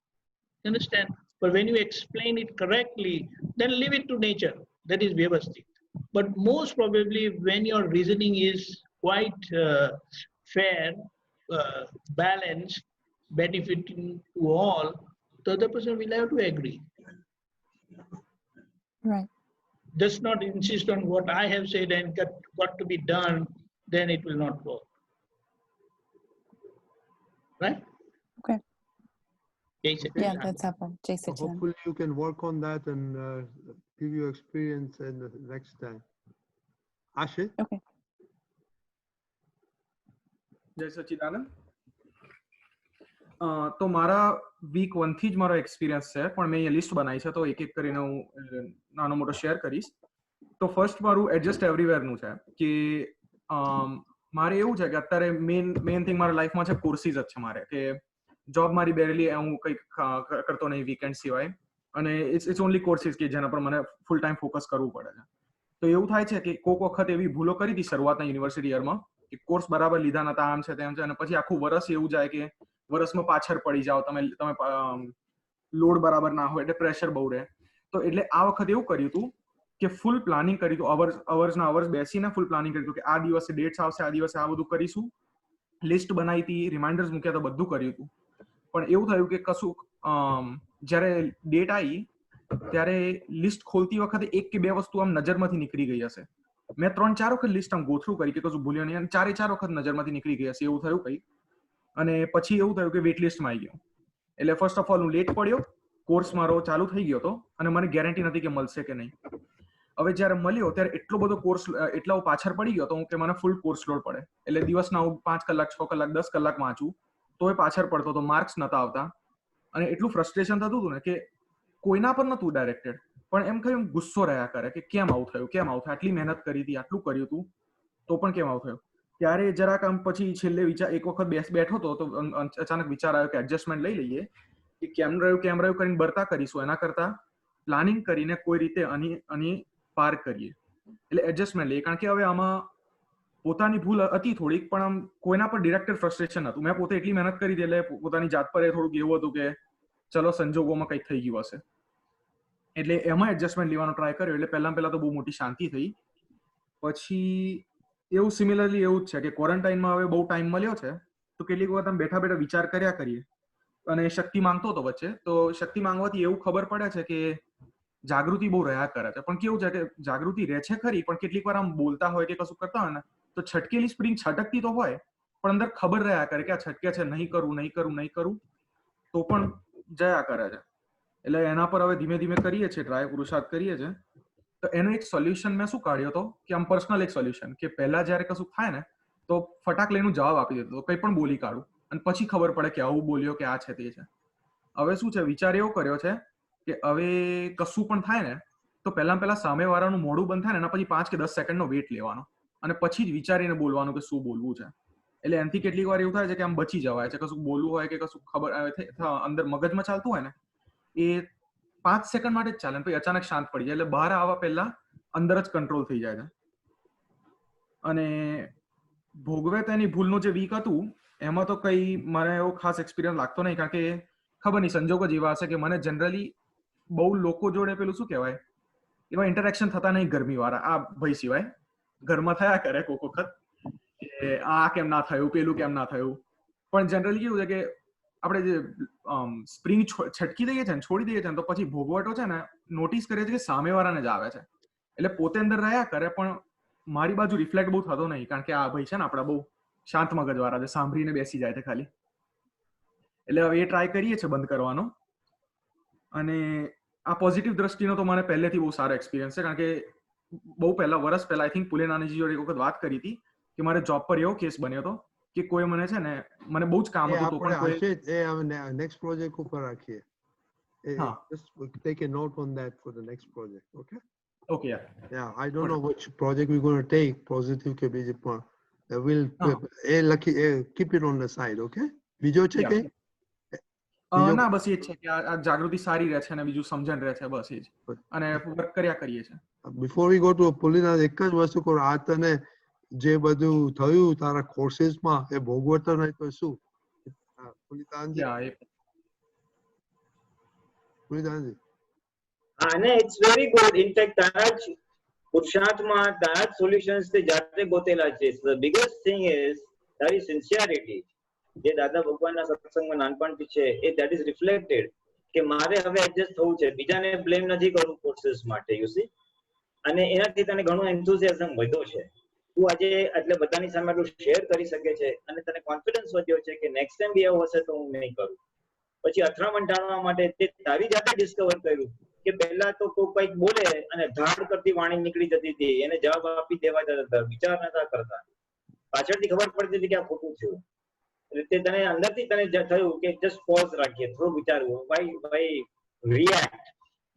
Understand? But when you explain it correctly, then leave it to nature. That is Vyavasthit. But most probably when your reasoning is quite fair, balanced, benefiting to all, the other person will have to agree. Right. Just not insist on what I have said and got to be done, then it will not work. Right? Okay. Jai Sachin. Yeah, that's helpful. Jai So Sachidanand. hopefully you can work on that and give you experience in the next time. Ashit? Okay. જય સચિદાનંદ. તો મારા week 1 થી જ મારો experience છે, પણ મેં અહીંયા લિસ્ટ બનાવી છે, તો એક એક કરીને હું નાનો મોટો શેર કરીશ. તો ફર્સ્ટ મારું એડજસ્ટ એવરીવેરનું છે કે મારે એવું છે કે અત્યારે મેઇન થિંગ મારા લાઈફમાં છે કોર્સીસ જ છે મારે, કે જોબ મારી બેરેલી હું કંઈક કરતો નહીં વીકેન્ડ સિવાય, અને ઇટ્સ ઓનલી કોર્સીસ કે જેના પર મને ફૂલ ટાઈમ ફોકસ કરવું પડે છે. તો એવું થાય છે કે કોઈક વખત એવી ભૂલો કરી હતી શરૂઆતના યુનિવર્સિટી યરમાં કે કોર્સ બરાબર લીધા નતા, આમ છે તેમ છે, અને પછી આખું વર્ષ એવું જાય કે વર્ષમાં પાછળ પડી જાઓ, તમે લોડ બરાબર ના હોય એટલે પ્રેશર બહુ રહે. તો એટલે આ વખતે એવું કર્યું હતું કે ફૂલ પ્લાનિંગ કર્યું હતું, અવર્સના અવર્સ બેસીને ફૂલ પ્લાનિંગ કર્યું હતું કે આ દિવસે ડેટ્સ આવશે, આ દિવસે આ બધું કરીશું, લિસ્ટ બનાવી હતી, રિમાઇન્ડર્સ મૂક્યા હતા, બધું કર્યું હતું. પણ એવું થયું કે કશું જ્યારે ડેટ આવી ત્યારે લિસ્ટ ખોલતી વખતે 1 કે 2 વસ્તુ આમ નજરમાંથી નીકળી ગઈ હશે. મેં 3-4 વખત લિસ્ટ આમ ગો થ્રુ કરી કે કશું ભૂલ્યો નહીં, અને 4 વખત નજરમાંથી નીકળી ગઈ હશે એવું થયું કંઈ. અને પછી એવું થયું કે વેઇટ લિસ્ટમાં આવી ગયો. એટલે ફર્સ્ટ ઓફ ઓલ હું લેટ પડ્યો, કોર્સ મારો ચાલુ થઈ ગયો હતો અને મને ગેરંટી નથી કે મળશે કે નહીં. હવે જ્યારે મળ્યો ત્યારે એટલો બધો કોર્સ, એટલા હું પાછળ પડી ગયો હતો કે મને ફૂલ કોર્સ લોડ પડે, એટલે દિવસના હું 5 કલાક 6 કલાક 10 કલાક વાંચું તો એ પાછળ પડતો હતો, માર્ક્સ નતા આવતા, અને એટલું ફ્રસ્ટ્રેશન થતું હતું ને કે કોઈના પર નતું ડાયરેક્ટેડ, પણ એમ કહ્યું ગુસ્સો રહ્યા કરે કે કેમ આવું થયું, કેમ આવું થયું, આટલી મહેનત કરી હતી, આટલું કર્યું હતું તો પણ કેમ આવું થયું. ત્યારે જરાક આમ પછી છેલ્લે એક વખત બેઠો હતો તો અચાનક વિચાર આવ્યો કે એડજસ્ટમેન્ટ લઈ લઈએ, કે કેમ રહ્યું કરીને બરતા કરીશું, એના કરતા પ્લાનિંગ કરીને કોઈ રીતે આની પાર કરીએ, એટલે એડજસ્ટમેન્ટ લઈએ. કારણ કે હવે આમાં પોતાની ભૂલ હતી થોડીક, પણ આમ કોઈના પર ડિરેક્ટેડ ફ્રસ્ટ્રેશન હતું. મેં પોતે એટલી મહેનત કરી હતી એટલે પોતાની જાત પર એ થોડુંક એવું હતું કે ચલો સંજોગોમાં કંઈક થઈ ગયું હશે, એટલે એમાં એડજસ્ટમેન્ટ લેવાનો ટ્રાય કર્યો. એટલે પહેલા તો બહુ મોટી શાંતિ થઈ. પછી એવું સિમિલરલી એવું જ છે કે ક્વોરન્ટાઇનમાં હવે બહુ ટાઈમ મળ્યો છે તો કેટલીક વખત આમ બેઠા બેઠા વિચાર કર્યા કરીએ, અને શક્તિ માંગતો હતો વચ્ચે. તો શક્તિ માંગવાથી એવું ખબર પડે છે કે જાગૃતિ બહુ રહ્યા કરે છે, પણ કેવું છે કે જાગૃતિ રહે છે ખરી, પણ કેટલીક વાર આમ બોલતા હોય કે કશું કરતા હોય ને તો છટકેલી સ્પ્રિંગ છટકતી તો હોય, પણ અંદર ખબર રહ્યા કરે કે આ છટકે છે, નહીં કરું તો પણ જયા કરે છે. એટલે એના પર હવે ધીમે ધીમે કરીએ છીએ ટ્રાય, પુરુષાર્થ કરીએ છીએ. તો એનો એક સોલ્યુશન મેં શું કાઢ્યો હતો કે આમ પર્સનલ એક સોલ્યુશન, કે પહેલા જયારે કશું થાય ને તો ફટાક લઈને જવાબ આપી દેતો, કંઈ પણ બોલી કાઢું, અને પછી ખબર પડે કે આવું બોલ્યો કે આ છે તે છે. હવે શું છે, વિચાર એવો કર્યો છે કે હવે કશું પણ થાય ને તો પહેલા સામેવાળાનું મોઢું બંધ થાય ને એના પછી 5 કે 10 સેકન્ડનો વેટ લેવાનો, અને પછી જ વિચારીને બોલવાનું કે શું બોલવું છે. એટલે એનાથી કેટલીક વાર એવું થાય છે કે આમ બચી જવાય છે, કશું બોલવું હોય કે કશું ખબર અંદર મગજમાં ચાલતું હોય ને એ 5 સેકન્ડ માટે જ ચાલે, પછી અચાનક શાંત પડી જાય, એટલે બહાર આવવા પહેલા અંદર જ કંટ્રોલ થઈ જાય છે. અને ભોગવે તેની ભૂલનું જે વીક હતું એમાં તો કઈ મને એવો ખાસ એક્સપિરિયન્સ લાગતો નહીં, કારણ કે ખબર નહીં સંજોગો જેવા હશે કે મને જનરલી બહુ લોકો જોડે પેલું શું કહેવાય એવા ઇન્ટરેક્શન થતા નહીં ગરમી વાળા, આ ભાઈ સિવાય ઘરમાં થયા કરે કોક વખત કે આ કેમ ના થયું, પેલું કેમ ના થયું. પણ જનરલી કેવું છે કે આપણે જે સ્પ્રિંગ છટકી દઈએ છીએ ને, છોડી દઈએ છીએ ને, તો પછી ભોગવટો છે ને નોટિસ કરીએ છીએ કે સામેવાળાને જ આવે છે, એટલે પોતે અંદર રહ્યા કરે પણ મારી બાજુ રિફ્લેક્ટ બહુ થતો નહીં, કારણ કે આ ભાઈ છે ને આપણા બહુ શાંત મગજ વાળા છે, સાંભળીને બેસી જાય છે ખાલી. એટલે હવે એ ટ્રાય કરીએ છીએ બંધ કરવાનો. અને આ પોઝિટિવ દ્રષ્ટિનો તો મને પહેલેથી બહુ સારો એક્સપિરિયન્સ છે, કારણ કે બહુ પહેલા વર્ષ પહેલા આઈ થિંક પુલેનાનીજી જોડે એક વખત વાત કરી હતી કે મારે જોબ પર એવો કેસ બન્યો હતો કે કોઈ મને છે ને, મને બહુ જ કામ હતું તો પણ કોઈ નેક્સ્ટ પ્રોજેક્ટ ઉપર રાખીએ. Just take a note on that for the next project, okay? Okay, yeah. I don't know which project we're going to take, positive ke બીજે પણ we'll keep it on the side, okay? બીજો છે કે ના બસ એ જ છે કે આ જાગૃતિ સારી રહે છે અને બીજું સમજણ રહે છે, બસ એ જ, અને વર્ક કર્યા કરીએ છીએ. Before we go to પુલિના, એક જ વસ્તુ કહું, આ તને જે બધું થયું તારા કોર્સીસમાં એ ભોગવતો નહીં તો શું? પુલિતાનજી અને ઇટ્સ વેરી ગુડ. ઇનફેક્ટ તારા જ પુરુષાર્થમાં તારા જ સોલ્યુશન્સ તે જાતે ગોતેલા છે. ધ બિગેસ્ટ થિંગ ઇઝ તારી સિન્સિયરિટી જે દાદા ભગવાનના સત્સંગમાં નાનપણથી છે એ ધેટ ઇઝ રિફ્લેક્ટેડ કે મારે હવે એડજસ્ટ થવું છે, બીજાને બ્લેમ નથી કરવું કોર્सेस માટે, યુ સી. અને એનાથી તને ઘણો એન્થુઝિયાઝમ વધ્યો છે, તું આજે એટલે બધાની સામે આટલું શેર કરી શકે છે અને તને કોન્ફિડન્સ વધ્યો છે કે નેક્સ્ટ ટાઈમ બી એવું હશે તો હું નહીં કરું. પછી અથડામણ ટાળવા માટે તે તારી જાતે ડિસ્કવર કર્યું કે પહેલા તો કોઈ કંઈક બોલે અને ધાડ કરતી વાણી નીકળી જતી હતી, એને જવાબ આપી દેવા જતા હતા, વિચાર નતા કરતા, પાછળથી ખબર પડતી હતી કે આ ખોટું થયું. એટલે તે તને અંદરથી તને થયું કે જસ્ટ પોઝ રાખીએ, થોડું વિચારવું, ભાઈ રિએક્ટ,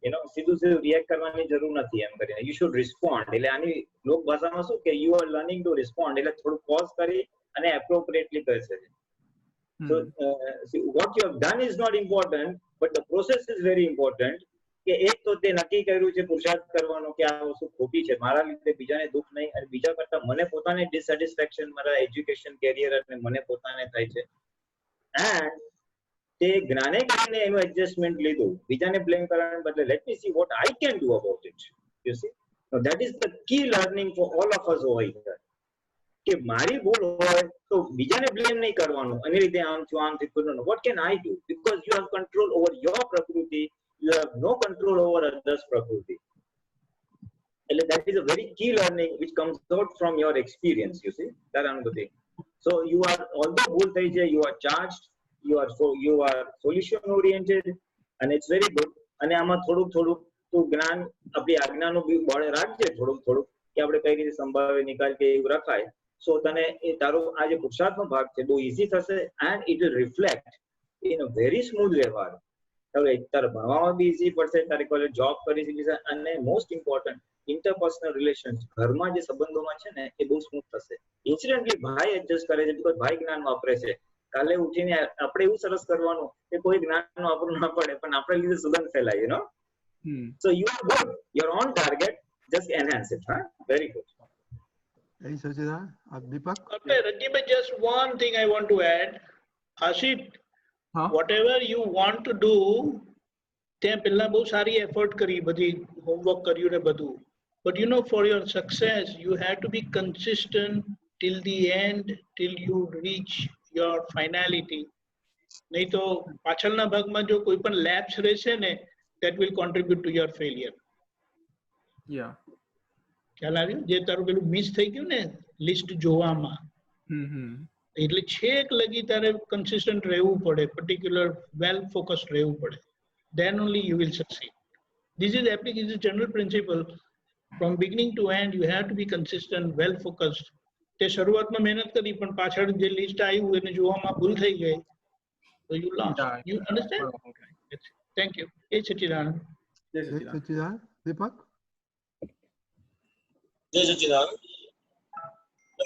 યુ નો, સીધું રિએક્ટ કરવાની જરૂર નથી એમ કરીને યુ શુડ રિસ્પોન્ડ. એટલે આની લોક ભાષામાં શું કે you are learning to respond, એટલે થોડું પોઝ કરી અને એપ્રોપ્રિએટલી કરી શકે. So what you have done is not important, but the process is very important. કે એક તો તે નક્કી કર્યું છે પુરુષાર્થ કરવાનો કે આ વસ્તુ ખોટી છે, મારા લીધે બીજાને દુઃખ નહીં અને બીજા કરતા મને પોતાને ડિસસેટિસ્ફેક્શન મારા એજ્યુકેશન કેરિયર અને મને પોતાને થાય છે. એન્ડ તે જ્ઞાને કરીને એનું એડજસ્ટમેન્ટ લીધું, બીજાને બ્લેમ કરવાને બદલે let me see what I can do about it, you see. That is the key learning for all of us over here. કે મારી ભૂલ હોય તો બીજાને બ્લેમ નહીં કરવાનું, અને રીતે આમ થી કરવાનું, what can I do, because you have control over your પ્રકૃતિ, you have no control over others' prakriti. And that is a very key learning which comes out from your experience, you see. That another thing. So you are, although bhul thai jay, you are charged, you are solution oriented, and it's very good. અને આમાં થોડુંક તું જ્ઞાન આપણી આજ્ઞાનું બી બળ રાખજે, થોડુંક કે આપણે કઈ રીતે સંભાવે નિકાલ કે એવું રખાય. સો તને એ તારો આ જે પુરુષાર્થનો ભાગ છે બહુ ઈઝી થશે, and it will reflect in a very smooth વ્યવહાર. હવે તારે ભણવામાં બી ઈઝી પડશે, તારે કોલેજ જોબ કરી શકીશ, અને મોસ્ટ ઇમ્પોર્ટન્ટ ઇન્ટરપર્સનલ રિલેશન, ઘરમાં જે સંબંધોમાં છે ને એ બહુ સ્મૂથ થશે. ઇન્સિડન્ટલી ભાઈ એડજસ્ટ કરે છે, બીકોઝ ભાઈ જ્ઞાન વાપરે છે. કાલે ઉઠીને આપણે એવું સરસ કરવાનું કે કોઈ જ્ઞાન વાપરવું ના પડે, પણ આપણે લીધે સુગંધ ફેલાય, you know. So you are good, you are on target, just enhance it. હા, very good. Hey Sachidhan, Deepak. Okay, Ranjit, just one thing I want to add. Ashit, whatever you want to do, ત્યાં પહેલા બહુ સારી effort કરી, બધી homework કર્યું ને બધું. But you know, for your success, you have to be consistent till the end, till you reach your finality. નહીં તો પાછળના ભાગમાં જો કોઈ પણ લેપ્સ રહેશે ને, that will contribute to your failure. Yeah. ખ્યાલ આવ્યો? જે તારું પેલું મિસ થઈ ગયું ને લિસ્ટ જોવામાં, એટલે છેક લગી તારે કન્સિસ્ટન્ટ રહેવું પડે, પર્ટિક્યુલર વેલ ફોકસ્ડ રહેવું પડે. Then only you will succeed. This is application general principle. From beginning to end, you have to be consistent, well focused. તે શરૂઆતમાં મહેનત કરી પણ પાછળ જે લિસ્ટ આવ્યું એને જોવામાં ભૂલ થઈ ગઈ, so you lost. You understand? Thank you. Hey Sachidhanand. Jai Sachidhanand. Deepak. જય સચિદાન.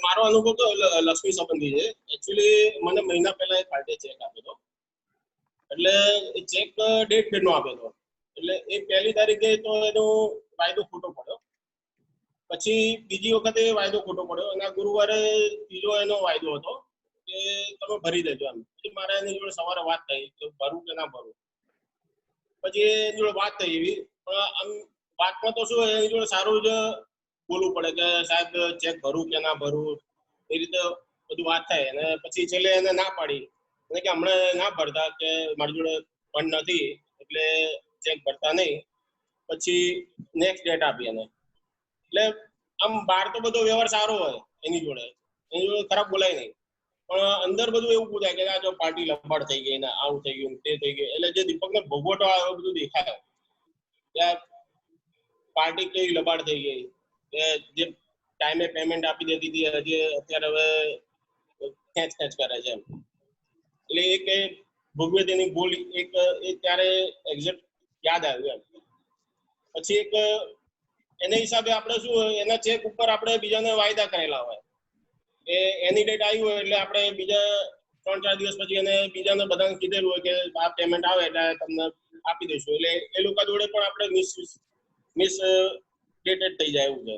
મારો અનુભવ તો લક્ષ્મી સંબંધી છે. એકચ્યુઅલી મને મહિના પહેલા એક પાર્ટી ચેક આપ્યો હતો, એટલે એ ચેક ડેટ ફેરનો આપ્યો હતો, એટલે એ 1લી તારીખે તો એનો વાયદો ખોટો પડ્યો, પછી બીજી વખતે વાયદો ખોટો પડ્યો, અને ગુરુવારે ત્રીજો એનો વાયદો હતો કે તમે ભરી દેજો એમ. પછી મારે એની જોડે સવારે વાત થઈ કે ભરું કે ના ભરું. પછી એની જોડે વાત થઈ એવી, પણ આમ વાતમાં તો શું એની જોડે સારું જ બોલવું પડે કે સાહેબ ચેક ભરું કે ના ભરું, એ રીતે બધું વાત થાય. અને પછી છેલ્લે એને ના પાડી, અને કે હમણાં ના ભરતા, કે મારી જોડે ફંડ નથી એટલે ચેક ભરતા નહીં. પછી નેક્સ્ટ ડેટ આપી એને. એટલે આમ બહાર તો બધો વ્યવહાર સારો હોય એની જોડે ખરાબ બોલાય નહીં, પણ અંદર બધું એવું બોલાય કે આ જો પાર્ટી લબાડ થઈ ગઈ ને આવું થઈ ગયું તે થઈ ગયું. એટલે જે દીપકને ભોગવટો આવ્યો બધું દેખાય કે પાર્ટી કેવી લબાડ થઈ ગઈ, કે જે ટાઈમે પેમેન્ટ આપી દેતી હતી હજી અત્યારે હવે ખેંચ કરે છે એમ. એટલે એક ભોગવે તેની ભૂલ એક એ ત્યારે એક્ઝેક્ટ યાદ આવ્યું એમ. પછી એક એના હિસાબે આપણે શું એના ચેક ઉપર આપણે બીજાને વાયદા કરેલા હોય કે એની ડેટ આવી હોય એટલે આપણે બીજા 3-4 દિવસ પછી એને બીજાને બધાને કીધેલું હોય કે આ પેમેન્ટ આવે એટલે તમને આપી દઈશું. એટલે એ લોકો જોડે પણ આપણે મિસ ડેટેડ થઈ જાય એવું છે.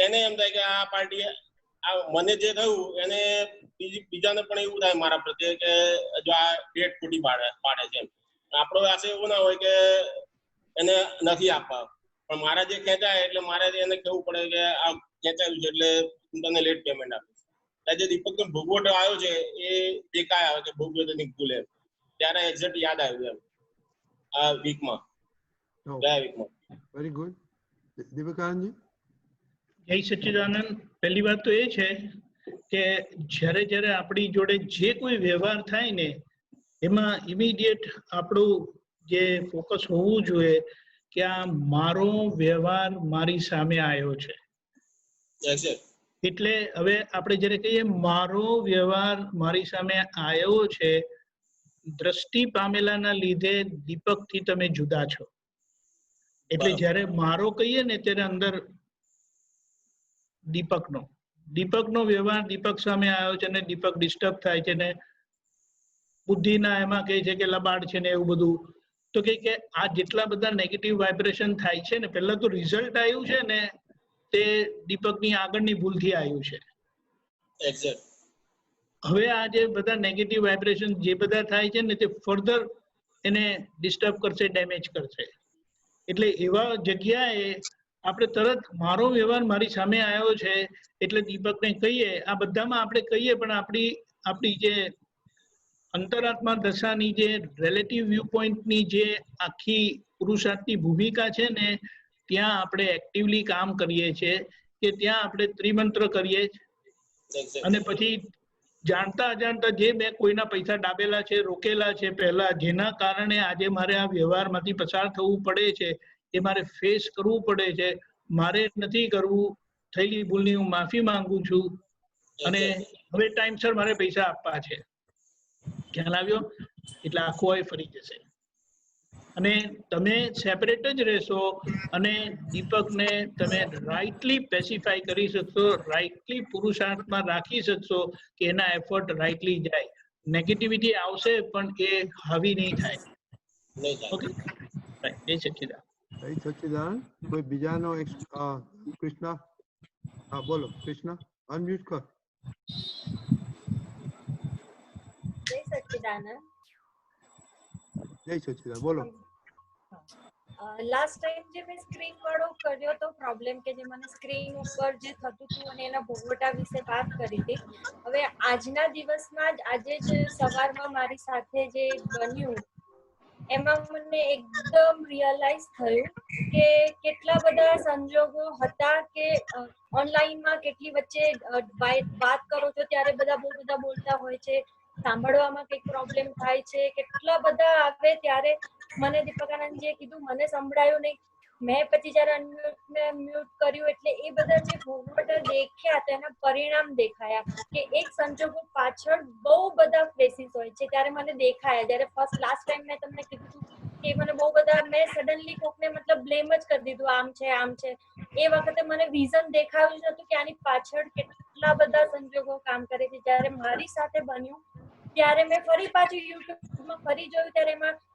એને એમ થાય કે આ પાર્ટી આ મને જે થયું એને બીજાને પણ એવું થાય મારા પ્રત્યે કે જો આ ડેટ ખોટી પાડે છે એમ. આપણો આશય એવો ના હોય કે એને નથી આપવા, પણ મારા જે ખેંચાય એટલે મારે એને કહેવું પડે કે આ ખેંચાયું છે એટલે હું તને લેટ પેમેન્ટ આપીશ. જે દીપકનો ભોગવટો આવ્યો છે એ દેખાય આવે કે ભોગવટોની ભૂલ એમ ત્યારે એક્ઝેક્ટ યાદ આવ્યું એમ આ વીકમાં ગયા વીકમાં. Very good. દીપકાનંદજી. જય સચ્ચિદાનંદ. પહેલી વાત તો એ છે કે જ્યારે જ્યારે આપણી જોડે જે કોઈ વ્યવહાર થાય ને એમાં ઇમિડિયેટ આપણું જે ફોકસ હોવું જોઈએ કે આ મારો વ્યવહાર મારી સામે આવ્યો છે. એટલે હવે આપણે જ્યારે કહીએ મારો વ્યવહાર મારી સામે આવ્યો છે, દ્રષ્ટિ પામેલાના લીધે દીપકથી તમે જુદા છો. એટલે જ્યારે મારો કહીએ ને ત્યારે અંદર દીપકનો વ્યવહાર દીપક સામે આવ્યો છે ને દીપક ડિસ્ટર્બ થાય છે ને બુદ્ધિના એમાં કહે છે કે લબાડ છે ને એવું બધું. તો કે આ જેટલા બધા નેગેટિવ વાઇબ્રેશન થાય છે ને, પહેલા તો રિઝલ્ટ આવ્યું છે ને તે દીપકની આગળની ભૂલથી આવ્યું છે. હવે આ જે બધા નેગેટિવ વાઇબ્રેશન જે બધા થાય છે ને તે ફર્ધર એને ડિસ્ટર્બ કરશે, ડેમેજ કરશે. એટલે એવા જગ્યાએ આપણે તરત મારો વ્યવહાર મારી સામે આવ્યો છે એટલે દીપકને કહીએ. આ બધામાં આપણે કહીએ પણ આપણી જે અંતરાત્મા દશાની જે રિલેટિવ વ્યૂ પોઈન્ટની જે આખી પુરુષાર્થની ભૂમિકા છે ને ત્યાં આપણે એક્ટિવલી કામ કરીએ છીએ કે ત્યાં આપણે ત્રિમંત્ર કરીએ અને પછી જાણતા અજાણતા જે મેં કોઈના પૈસા ડાબેલા છે, રોકેલા છે પહેલા, જેના કારણે આજે મારે આ વ્યવહારમાંથી પસાર થવું પડે છે, એ મારે ફેસ કરવું પડે છે. મારે નથી કરવું, થયેલી ભૂલની હું માફી માંગુ છું અને હવે ટાઈમસર મારે પૈસા આપવા છે. ખ્યાલ આવ્યો? એટલે આખો ફરી જશે અને તમે સેપરેટ જ રહેશો અને દીપકને તમે રાઇટલી પેસિફાઈ કરી શકશો, રાઇટલી પુરુષાર્થમાં રાખી શકશો કે એના એફર્ટ રાઇટલી જાય. નેગેટિવિટી આવશે પણ એ હાવી નહીં થાય. ઓકે, જય સચ્ચિદાનંદ. જય સચ્ચિદાનંદ. કોઈ બીજાનો કૃષ્ણા? હા બોલો કૃષ્ણા, અનમ્યુટ કર. જય સચ્ચિદાનંદ. જય સચ્ચિદાનંદ. બોલો. લાસ્ટ ટાઈમ જે મેં સ્ક્રીન વાળો કર્યો તો પ્રોબ્લેમ કે જે મને સ્ક્રીન ઉપર જે થતું હતું અને એના ભોગવટા વિશે વાત કરી હતી. હવે આજના દિવસમાં જ આજે જ સવારમાં મારી સાથે જે બન્યું એમાં મને એકદમ રિયલાઇઝ થયું કે કેટલા બધા સંજોગો હતા કે ઓનલાઈનમાં કેટલી વચ્ચે વાત કરો છો ત્યારે બધા બહુ બધા બોલતા હોય છે, સાંભળવામાં કંઈક પ્રોબ્લેમ થાય છે, કેટલા બધા આવે ત્યારે મને દીપકાનંદજીએ કીધું મને સંભળાયું નહીં. મેં પછી જયારે મ્યુટ કર્યું એટલે એ બધા જે ભોગવટા દેખ્યા તેના પરિણામ દેખાયા કે એક સંજોગો પાછળ બહુ બધા ફેસીસ હોય છે. ત્યારે મને દેખાયા જયારે ફર્સ્ટ લાસ્ટ ટાઈમ મેં તમને કીધું કે મને બહુ બધા મેં સડનલી કોકને મતલબ બ્લેમ જ કરી દીધું આમ છે આમ છે. એ વખતે મને વિઝન દેખાયું જ નતું કે આની પાછળ કેટલા બધા સંજોગો કામ કરે છે. જયારે મારી સાથે બન્યું ત્યારે મેં ફરી પાછું યુટ્યુબમાં ફરી જોયું ત્યારે એમાં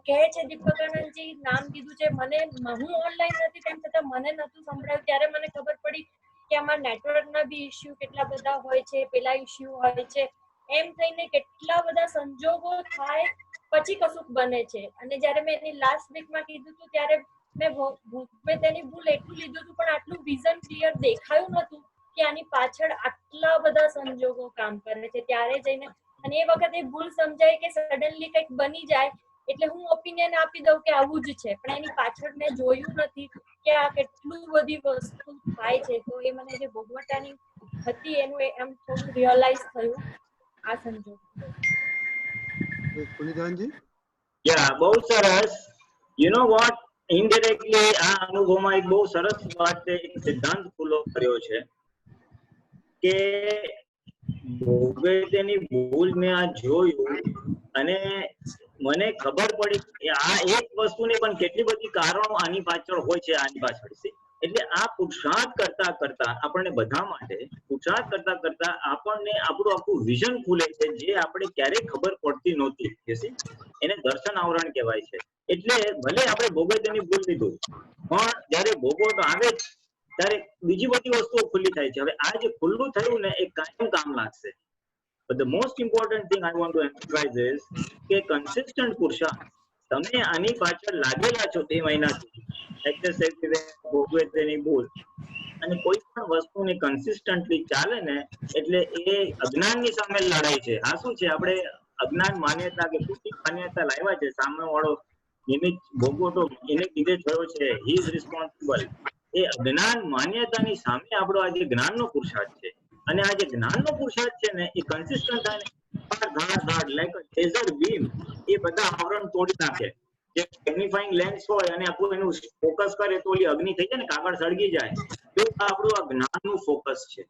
કહે છે દીપકાનંદજી નામ કીધું છે, મને હું ઓનલાઈન નથી તેમ છતાં મને નતું સંભળાયું. ત્યારે મને ખબર પડી કે આમાં નેટવર્કના બી ઇસ્યુ કેટલા બધા હોય છે, પેલા ઇસ્યુ હોય છે, એમ થઈને કેટલા બધા સંજોગો થાય પછી કશુંક બને છે. અને જયારે મેં એની લાસ્ટ વીકમાં કીધું હતું ત્યારે મેં તેની ભૂલ એટલું લીધું હતું પણ આટલું વિઝન ક્લિયર દેખાયું નતું કે આની પાછળ આટલા બધા સંજોગો કામ કરે છે. ત્યારે જઈને અને એ વખતે ભૂલ સમજાય કે સડનલી કંઈક બની જાય એટલે હું ઓપિનિયન આપી દઉં કે આવું જ છે, પણ એની પાછળ મેં જોયું નથી કે આ કેટલું બધી વસ્તુ થાય છે. તો એ મને જે ભોગવટાની હતી એનું એમ થોડું રિયલાઇઝ થયું આ સંજોગ. પુનિતાનજી? યા બહુ સરસ. યુ નો વોટ, ઇનડાયરેક્ટલી આ અનુભવમાં એક બહુ સરસ વાત એક સિદ્ધાંત ખુલ્લો કર્યો છે કે ભોગવટેની ભૂલ મેં આ જોયું અને મને ખબર પડી કે આ એક વસ્તુની પણ કેટલી બધી કારણો આની પાછળ હોય છે આની પાછળ. એટલે આ પુરુષાર્થ કરતા કરતા આપણને બધા માટે પુરુષાર્થ કરતા કરતા આપણને આપણું આખું વિઝન ખુલે છે જે આપણે ક્યારેય ખબર પડતી નહોતી. એને દર્શન આવરણ કહેવાય છે. એટલે ભલે આપણે ભોગવટેની ભૂલ લીધું પણ જયારે ભોગવટ આવે ત્યારે બીજી બધી વસ્તુઓ ખુલ્લી થાય છે. હવે આ જે ખુલ્લું થયું ને એ કાયમ કામ લાગશે. But the most important thing I want to emphasize is કે consistent પુરુષાર્થ તમે આની પાછળ લાગેલા છો 2 મહિનાથી ભોગવટેની ભૂલ અને કોઈ પણ વસ્તુને કન્સિસ્ટન્ટલી ચાલે ને એટલે એ અજ્ઞાનની સામે લડાઈ છે. આ શું છે, આપણે અજ્ઞાન માન્યતા કે ખોટી માન્યતા લાવ્યા છે, સામેવાળો એને ભોગવટો એને લીધે થયો છે, હી ઇઝ રિસ્પોન્સિબલ. એ અજ્ઞાન માન્યતાની સામે આપણો આ જે જ્ઞાનનો પુરુષાર્થ છે, અને આ જે જ્ઞાનનો પુરુષાર્થ છે ને એ કન્સિસ્ટન્ટ થાય ને ધાડ લાઈક અ લેઝર બીમ એ બધા આવરણ તોડી નાખે. જે મેગ્નિફાઇંગ લેન્સ હોય અને આપણું એનું ફોકસ કરે તો ઓલી અગ્નિ થઈ જાય ને, કાગળ સળગી જાય. એવું આપણું આ જ્ઞાનનું ફોકસ છે.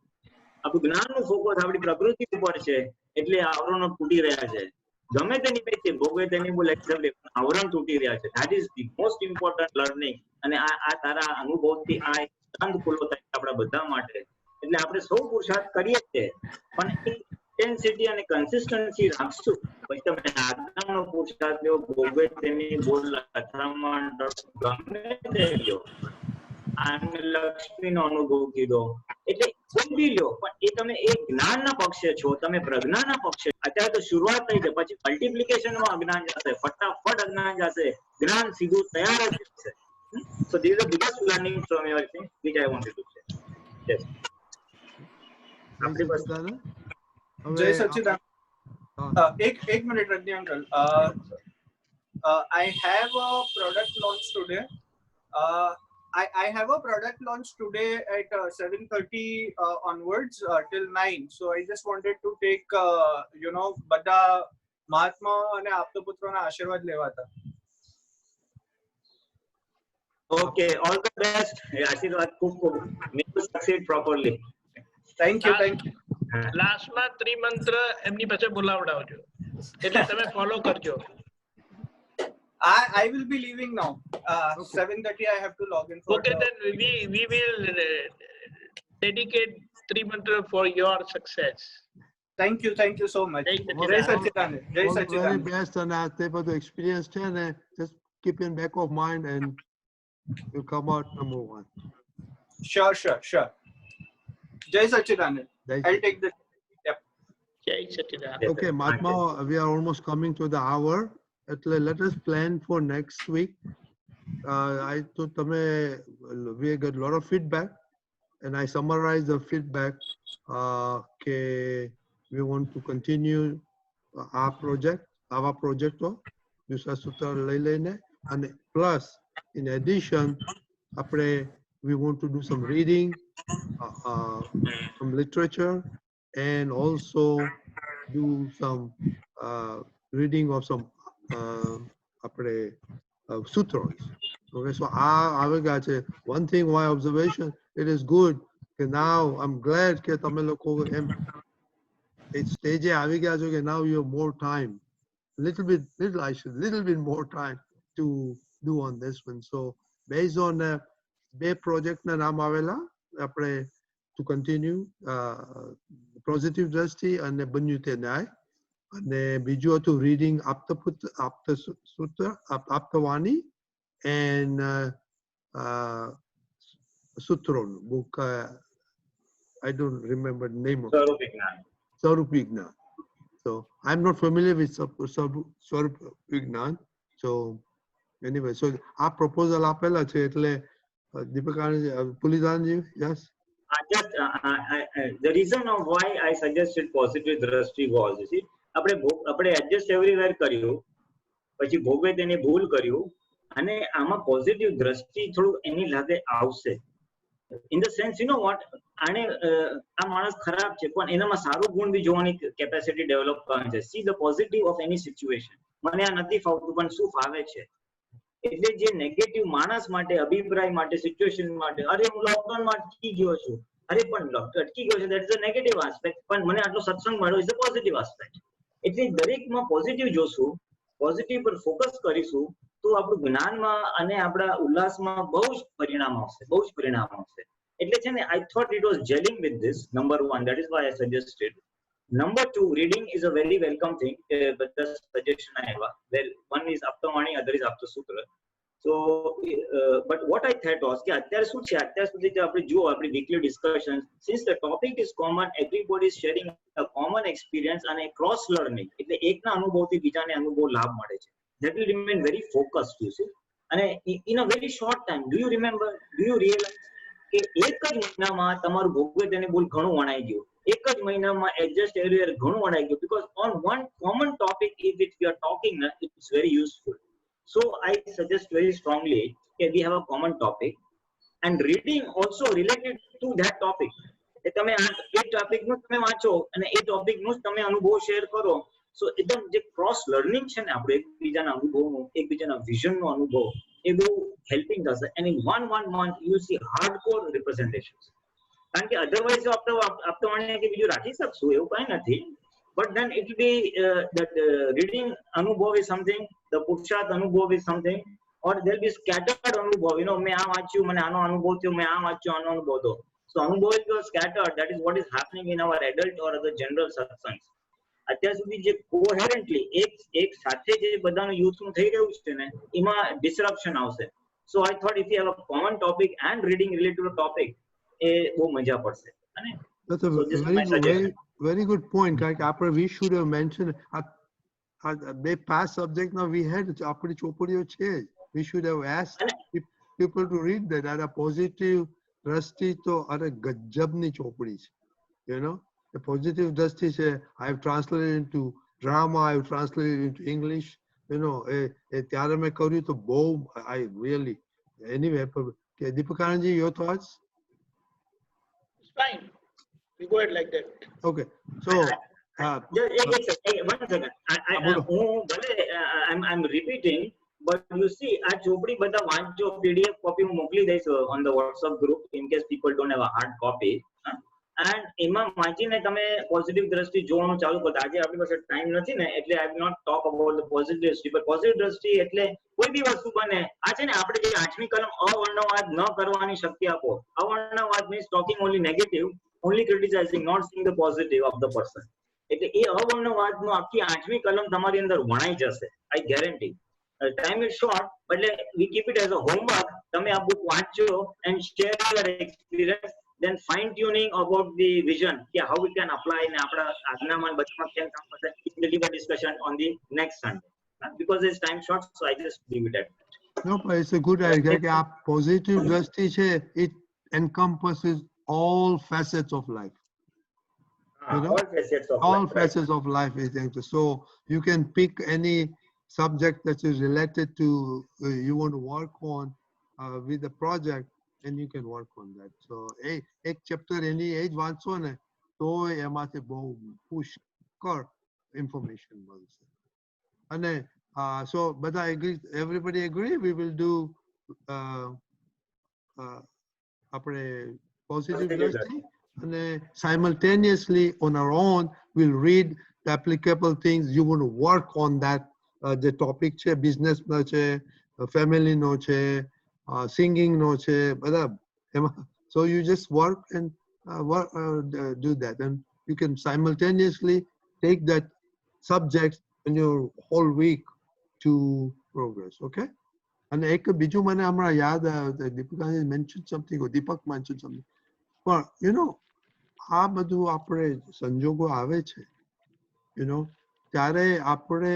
આપણું જ્ઞાનનું ફોકસ આપણી પ્રકૃતિ ઉપર છે, એટલે આવરણો તૂટી રહ્યા છે. ગમે તેની પેટે ભોગવે તેની બોલ આવરણ તૂટી રહ્યા છે. That is the most important learning. અને આ તારા અનુભવથી આ એક ચાંદ ખુલ્લો થાય આપણા બધા માટે. એટલે આપણે સૌ પુરુષાર્થ કરીએ છીએ, પણ ઇન્ટેન્સિટી અને કન્સિસ્ટન્સી રાખશું. પછી તમે આજ્ઞાનો પુરુષાર્થ લ્યો, ભોગવે તેની બોલ અથડામણ ગમે તે લ્યો, આને લક્ષ્મીનો અનુભવ કીધો, એટલે કોઈ બી લ્યો, પણ એ તમે એ જ્ઞાનના પક્ષે છો, તમે પ્રજ્ઞાના પક્ષે. અત્યારે તો શરૂઆત થઈ છે, પછી મલ્ટિપ્લિકેશનમાં અજ્ઞાન જશે, ફટાફટ અજ્ઞાન જશે, જ્ઞાન સીધું તૈયાર જ છે. So these are the biggest learnings from everything which I wanted to say. Yes. આપણી પાસે જય સચ્ચિદાનંદ. એક minute Rajni uncle. I have a product launch today. I have a product launch today at 7:30 onwards till 9. So I just wanted to take બધા મહાત્મા અને આપતપુત્રોના આશીર્વાદ લેવા હતા. Okay, all the best. આશીર્વાદ ખૂબ ખૂબ. May you succeed properly. Thank you. લાસ્ટમાં ત્રિમંત્ર એમની પાસે બોલાવડાવજો, એટલે તમે ફોલો કરજો. I will be leaving now. 7:30 I have to log in for. Okay, then we will dedicate Trimantra for your success. Thank you so much. Jai Sachchidanand. Jai Sachchidanand. Very best, and તે બધું experience છે ને, just keep in back of mind and you come out number one. Sure. Jai Sachchidanand. I'll take this. Yep. Jai Sachchidanand. Okay, Mahatma, we are almost coming to the hour. Let us plan for next week. I thought we got a lot of feedback, and I summarized the feedback. We want to continue our project, Sutra Lailene, and plus, in addition, we want to do some reading, some literature, and also do some reading of some sutras. Okay, so one thing, my observation, it is good. Now I'm glad that it's stage now you have more time, little bit more time to do on this one. So based on બે project na naam avela to continue positive drashti અને બન્યું તે ન્યાય, અને બીજું હતું reading Aptavani and Sutron book. I don't remember the name of it. Swarup Vignan. So I'm not familiar with Swarup Vignan. So anyway, so our proposal આપેલા છે, એટલે દીપક પુલિદાનજી, yes. The reason of why I suggested positive drashti was, you see, આપણે adjust everywhere કર્યું, પછી ભોગવે તેની ભૂલ કર્યું, અને આમાં પોઝિટિવ દ્રષ્ટિ થોડું એની લાગે આવશે. In the sense, you know what, આને આ માણસ ખરાબ છે, પણ એનામાં સારું ગુણ બી જોવાની કેપેસિટી ડેવલપ કરવાની છે. See the positive of any situation. મને આ નથી ફાવતું, પણ શું ફાવે છે. એટલે જે નેગેટિવ માણસ માટે, અભિપ્રાય માટે, સિચ્યુએશન માટે, અરે હું લોકડાઉનમાં અટકી ગયો છું, અરે પણ અટકી ગયો છે, that is a negative aspect, પણ મને આટલો સત્સંગ મળ્યો is a positive aspect. એટલે દરેકમાં પોઝિટિવ જોશું, પોઝિટિવ પર ફોકસ કરીશું, તો આપણું જ્ઞાનમાં અને આપણા ઉલ્લાસમાં બહુ જ પરિણામ આવશે. એટલે છે ને, I thought it was gelling with this, number one, that is why I suggested. Number two, reading is a very welcome thing, but the suggestion I have, well, one is Aptavani, other is Apta Sutra. So, but what I thought was, અત્યાર સુધી આપણે જુઓ, આપણી weekly discussions, since the topic is common, everybody is sharing a common experience and a cross learning. એટલે એકના અનુભવથી બીજાને અનુભવ લાભ મળે છે. That will remain very focused, you see. And in a very short time, do you remember, do you realize કે એક જ મહિનામાં તમારું ભોગવે તેની ભૂલ ઘણું વણાઈ ગયું, એક જ મહિનામાં એડજસ્ટ એવરીવેર ઘણું વણાઈ ગયું, because on one common topic if which we are talking, it's very useful. So I suggest very strongly that we have a common topic and reading also related to that topic. તમે એ topic નું તમે વાંચો અને એ topic નું તમે અનુભવ share કરો, સો એકદમ જે ક્રોસ લર્નિંગ છે ને આપણે એકબીજાના અનુભવનું, એકબીજાના વિઝનનો અનુભવ, એ બહુ હેલ્પિંગ થશે. And in one month you see hardcore representations. કારણ કે અધરવાઇઝ આપણે વાણીએ કે બીજું રાખી શકશું એવું કઈ નથી, but then it will be that reading અનુભવ is something, the પુરુષાર્થ અનુભવ is something, or there will be scattered અનુભવ. મેં આ વાંચ્યું, મને આનો અનુભવ થયો, મેં આ વાંચ્યું, આનો અનુભવ થયો. So અનુભવ is scattered. That is what is happening in our adult or other general satsangs. અત્યાર સુધી જે કોહેરન્ટલી એક સાથે જે બધાનું યુથનું થઈ રહ્યું છે ને, એમાં ડિસરપ્શન આવશે. So I thought if you have a common topic and reading related to topic, એ બહુ મજા પડશે. અને that's a very good point. Like we should have mentioned the past subject now we had આપણી ચોપડીઓ છે, we should have asked people to read that. At a positive દ્રષ્ટિ તો અરે ગજબની ચોપડી છે, the positive દ્રષ્ટિ છે. I have translated into drama, I have translated into English, ત્યારે મેં કર્યું તો બહુ, I really, anyway, Deepakanji, your thoughts? It's fine, we go ahead like that. Okay, so one second, I'm repeating, but you see આ ચોપડી બધા વાંચજો, PDF copy હું મોકલી દઈશ on the WhatsApp group in case people don't have a hard copy, and એમાં વાંચીને તમે positive દ્રષ્ટિ જોવાનું ચાલુ કરો. આજે આપણી પાસે ટાઈમ નથી ને, એટલે I will not talk about the positive દ્રષ્ટિ, but positive દ્રષ્ટિ એટલે કોઈ બી વસ્તુ બને. આ છે ને આપણે જે 8મી કલમ અવર્ણવાદ ન કરવાની શક્તિ આપો. અવર્ણવાદ means talking only negative, only criticizing, not seeing the positive of the person. એટલે એ અવર્ણવાદનો આખી 8મી કલમ તમારી અંદર વણાઈ જશે, I guarantee. Time is short, but we keep it as a homework. તમે આ book વાંચો and share your experience, then fine tuning about the vision, how we can apply ને આપણા આજ્ઞામાં બચમાં કેમ કામ કરશે. We will give a discussion on the next Sunday, because it's time short, so I just leave it at that. No, but it's a good idea કે આ positive દ્રષ્ટિ છે, it encompasses all facets of life. All facets of life is included. So you can pick any subject that is related to you want to work on with the project, and you can work on that. So ek chapter any age વાંચો ને તો એમાંથી બહુ પુષ્કળ information મળશે. અને so બધા agree, everybody agree, we will do આપણે positive દ્રષ્ટિ, and simultaneously on our own we'll read the applicable things. You want to work on that, the topic છે, business નો છે, family નો છે, singing નો છે, બધા એમાં. So you just work and do that, and you can simultaneously take that subject in your whole week to progress. Okay? And એક બીજું મને હમણાં યાદ Deepika mentioned something, or Deepak mentioned something. પણ આ બધું આપણે સંજોગો આવે છે, ત્યારે આપણે,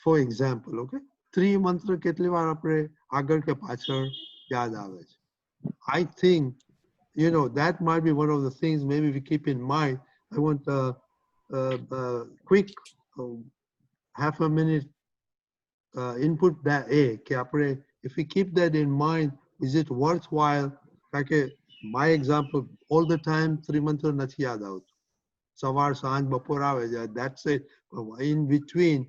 for example, okay, 3 મંત્ર કેટલી વાર આપણે આગળ કે પાછળ યાદ આવે છે. I think that might be one of the things maybe we keep in mind. I want a quick half a minute input that કે આપણે, if we keep that in mind, is it worthwhile? Like my example, all the time 3 મંત્ર નથી યાદ આવતું. સવાર સાંજ બપોર આવે, that's it. In between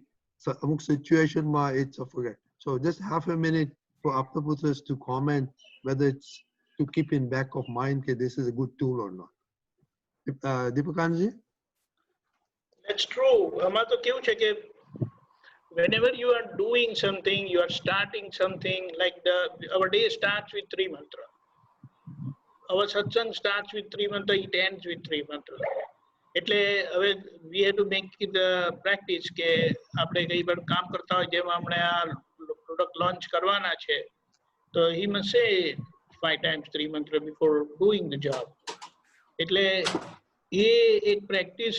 અમુક situation માં it's a forget. So just half a minute for Aptaputras to comment whether it's to keep in back of mind that this is a good tool or not. Deepakanji? That's true. આમાં તો કેવું છે કે whenever you are doing something, you are starting something, like our day starts with 3 mantra. Our satsang starts with 3 mantra, it ends with 3 mantra. એટલે હવે we have to make it a practice કે આપણે કઈ પણ કામ કરતા હોય, જેમ આપણે આ પ્રોડક્ટ લોન્ચ કરવાના છે, તો he must say 5 times 3 mantra before doing the job. એટલે એ એક પ્રેક્ટિસ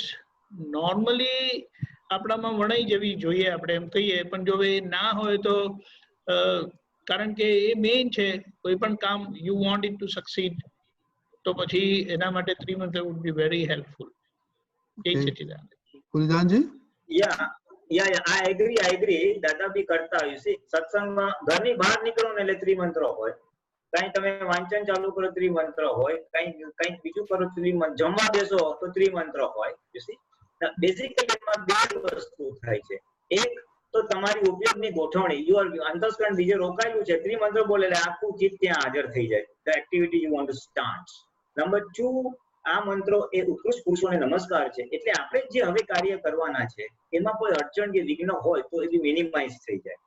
નોર્મલી આપણામાં વણાઈ જવી જોઈએ, આપણે એમ કહીએ. પણ જો એ ના હોય તો કારણ કે એ મેઇન છે. કોઈ પણ કામ you want it to succeed, તો પછી એના માટે ત્રિમંત્ર વુડ બી વેરી હેલ્પફુલ. જય સચ્ચિદાનંદ. પુલિદાનજી? Yeah, I agree. દાદા બી કરતા હોય છે. સત્સંગમાં ઘરની બહાર નીકળો ને એટલે ત્રિમંત્રો હોય. કઈ તમે વાંચન ચાલુ કરો ત્રિમંત્ર હોય, કઈ બીજું કરો ત્રિમંત્ર, જમવા બેસો તો ત્રિમંત્ર હોય. You see, બેઝિકલી એમાં બે વસ્તુ થાય છે. એક તો તમારી ઉપયોગની ગોઠવણી, યુઅર અંતસ્કરણ બીજે રોકાયેલું છે, ત્રિમંત્ર બોલે એટલે આખું ચિત્ત ત્યાં હાજર થઈ જાય. The activity you want to start. Number 2, આ મંત્રો એ ઉત્કૃષ્ટ પુરુષોને નમસ્કાર છે. એટલે આપણે જે હવે કાર્ય કરવાના છે એમાં કોઈ અડચણ કે વિઘ્ન હોય તો એ બી મિનિમાઇઝ થઈ જાય,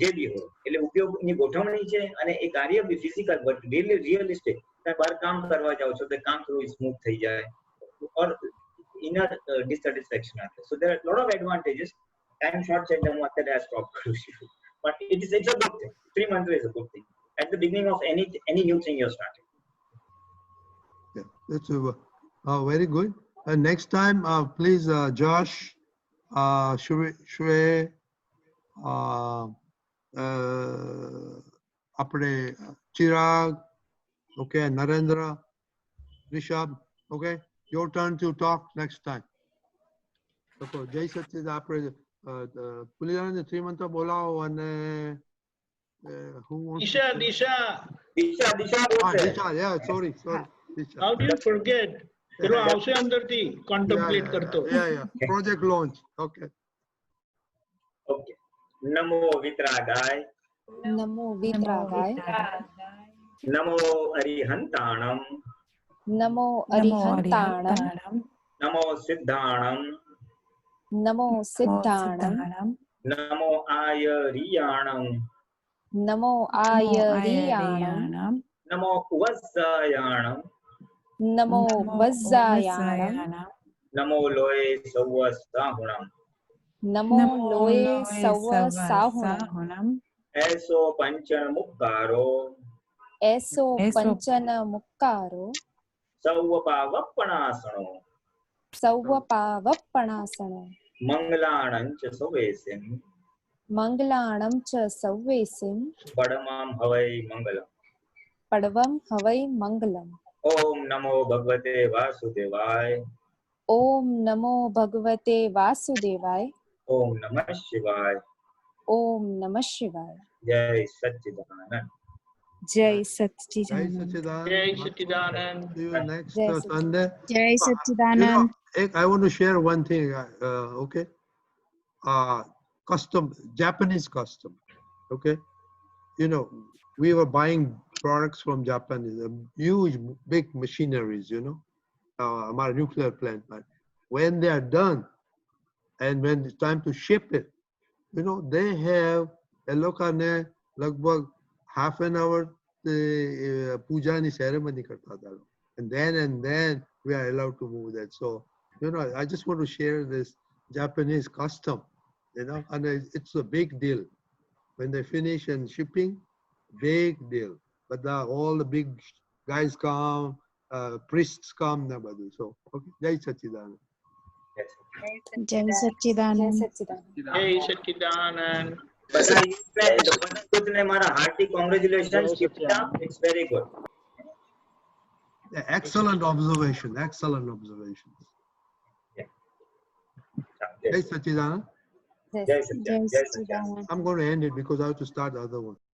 જે બી હોય. એટલે ઉપયોગની ગોઠવણી છે અને એ કાર્ય બી ફિઝિકલ બટ રિયલિસ્ટિક. તમે બહાર કામ કરવા જાઓ છો તો કામ થોડું સ્મૂથ થઈ જાય, ઓર ઇનર ડિસેટિસ્ફેક્શન આવે. So there are lot of advantages. Time short છે એટલે હું અત્યારે આ સ્ટોપ કરું છું. But it's a good thing. Trimantra is a good thing at the beginning of any new thing you're starting. Yeah, that's very good. Next time, please, Josh, Shwe, apne Chirag, okay, Narendra, Rishabh, okay, your turn to talk next time. So, Jai Satchid, apne Pulidanand Trimantra bolao અને who wants Disha, to Disha. Disha, yeah, sorry. Disha. How do you forget? પેલો આવશે અંદરથી contemplate કરતો. Yeah. Project launch. Okay. નમો વિતરાગાય. નમો વિતરાગાય. નમો અરિહંતાણમ. નમો અરિહંતાણમ. નમો સિદ્ધાણમ. નમો સિદ્ધાણમ. નમો આયરિયાણમ. નમો આયરિયાણમ. નમો વત્સાયાણમ. નમો વજ્જાયાણમ. નમો લોય સૌવ સાહુણમ. નમો લોય સૌવ સાહુણમ. એસો પંચન મુક્કારો. એસો પંચન મુક્કારો. સૌવ પાવપણાસણો. સૌવ પાવપણાસણો. મંગલાણં ચ સૌવેસિમ. મંગલાણં ચ સૌવેસિમ. પડમામ હવૈ મંગલમ. પડવમ હવૈ મંગલમ. ઓમ નમો ભગવતે વાસુદેવાય. ઓમ નમો ભગવતે વાસુદેવાય. ઓમ નમઃ શિવાય. ઓમ નમઃ શિવાય. જય સચ્ચિદાનંદ. જય Jai સચ્ચિદાનંદ. Satchidanand. જય સચ્ચિદાનંદ. See you next Jai Sunday. જય You know, Sachchidanand. I want to share one thing, okay? Custom, Japanese custom, okay? You know, we were buying products from Japan, huge, big machineries, you know, our nuclear plant. But when they are done, and when it's time to ship it, you know, they have a lokane lagbag half an hour puja ni ceremony karta tha. And then we are allowed to move that. So, you know, I just want to share this Japanese custom, you know, and it's a big deal. When they finish and shipping, big deal. But all the big guys come, priests come, nobody. So, okay, Jai Satchidanand. જય સચ્ચિદાનંદ. જય સચ્ચિદાનંદ. બધા મારા hearty congratulation. It's very good. Yeah, excellent observation. Excellent observation. Jai Satchidanand. Jai Satchidanand. જય સચ્ચિદાનંદ. I'm going to end it because I have to start the other one.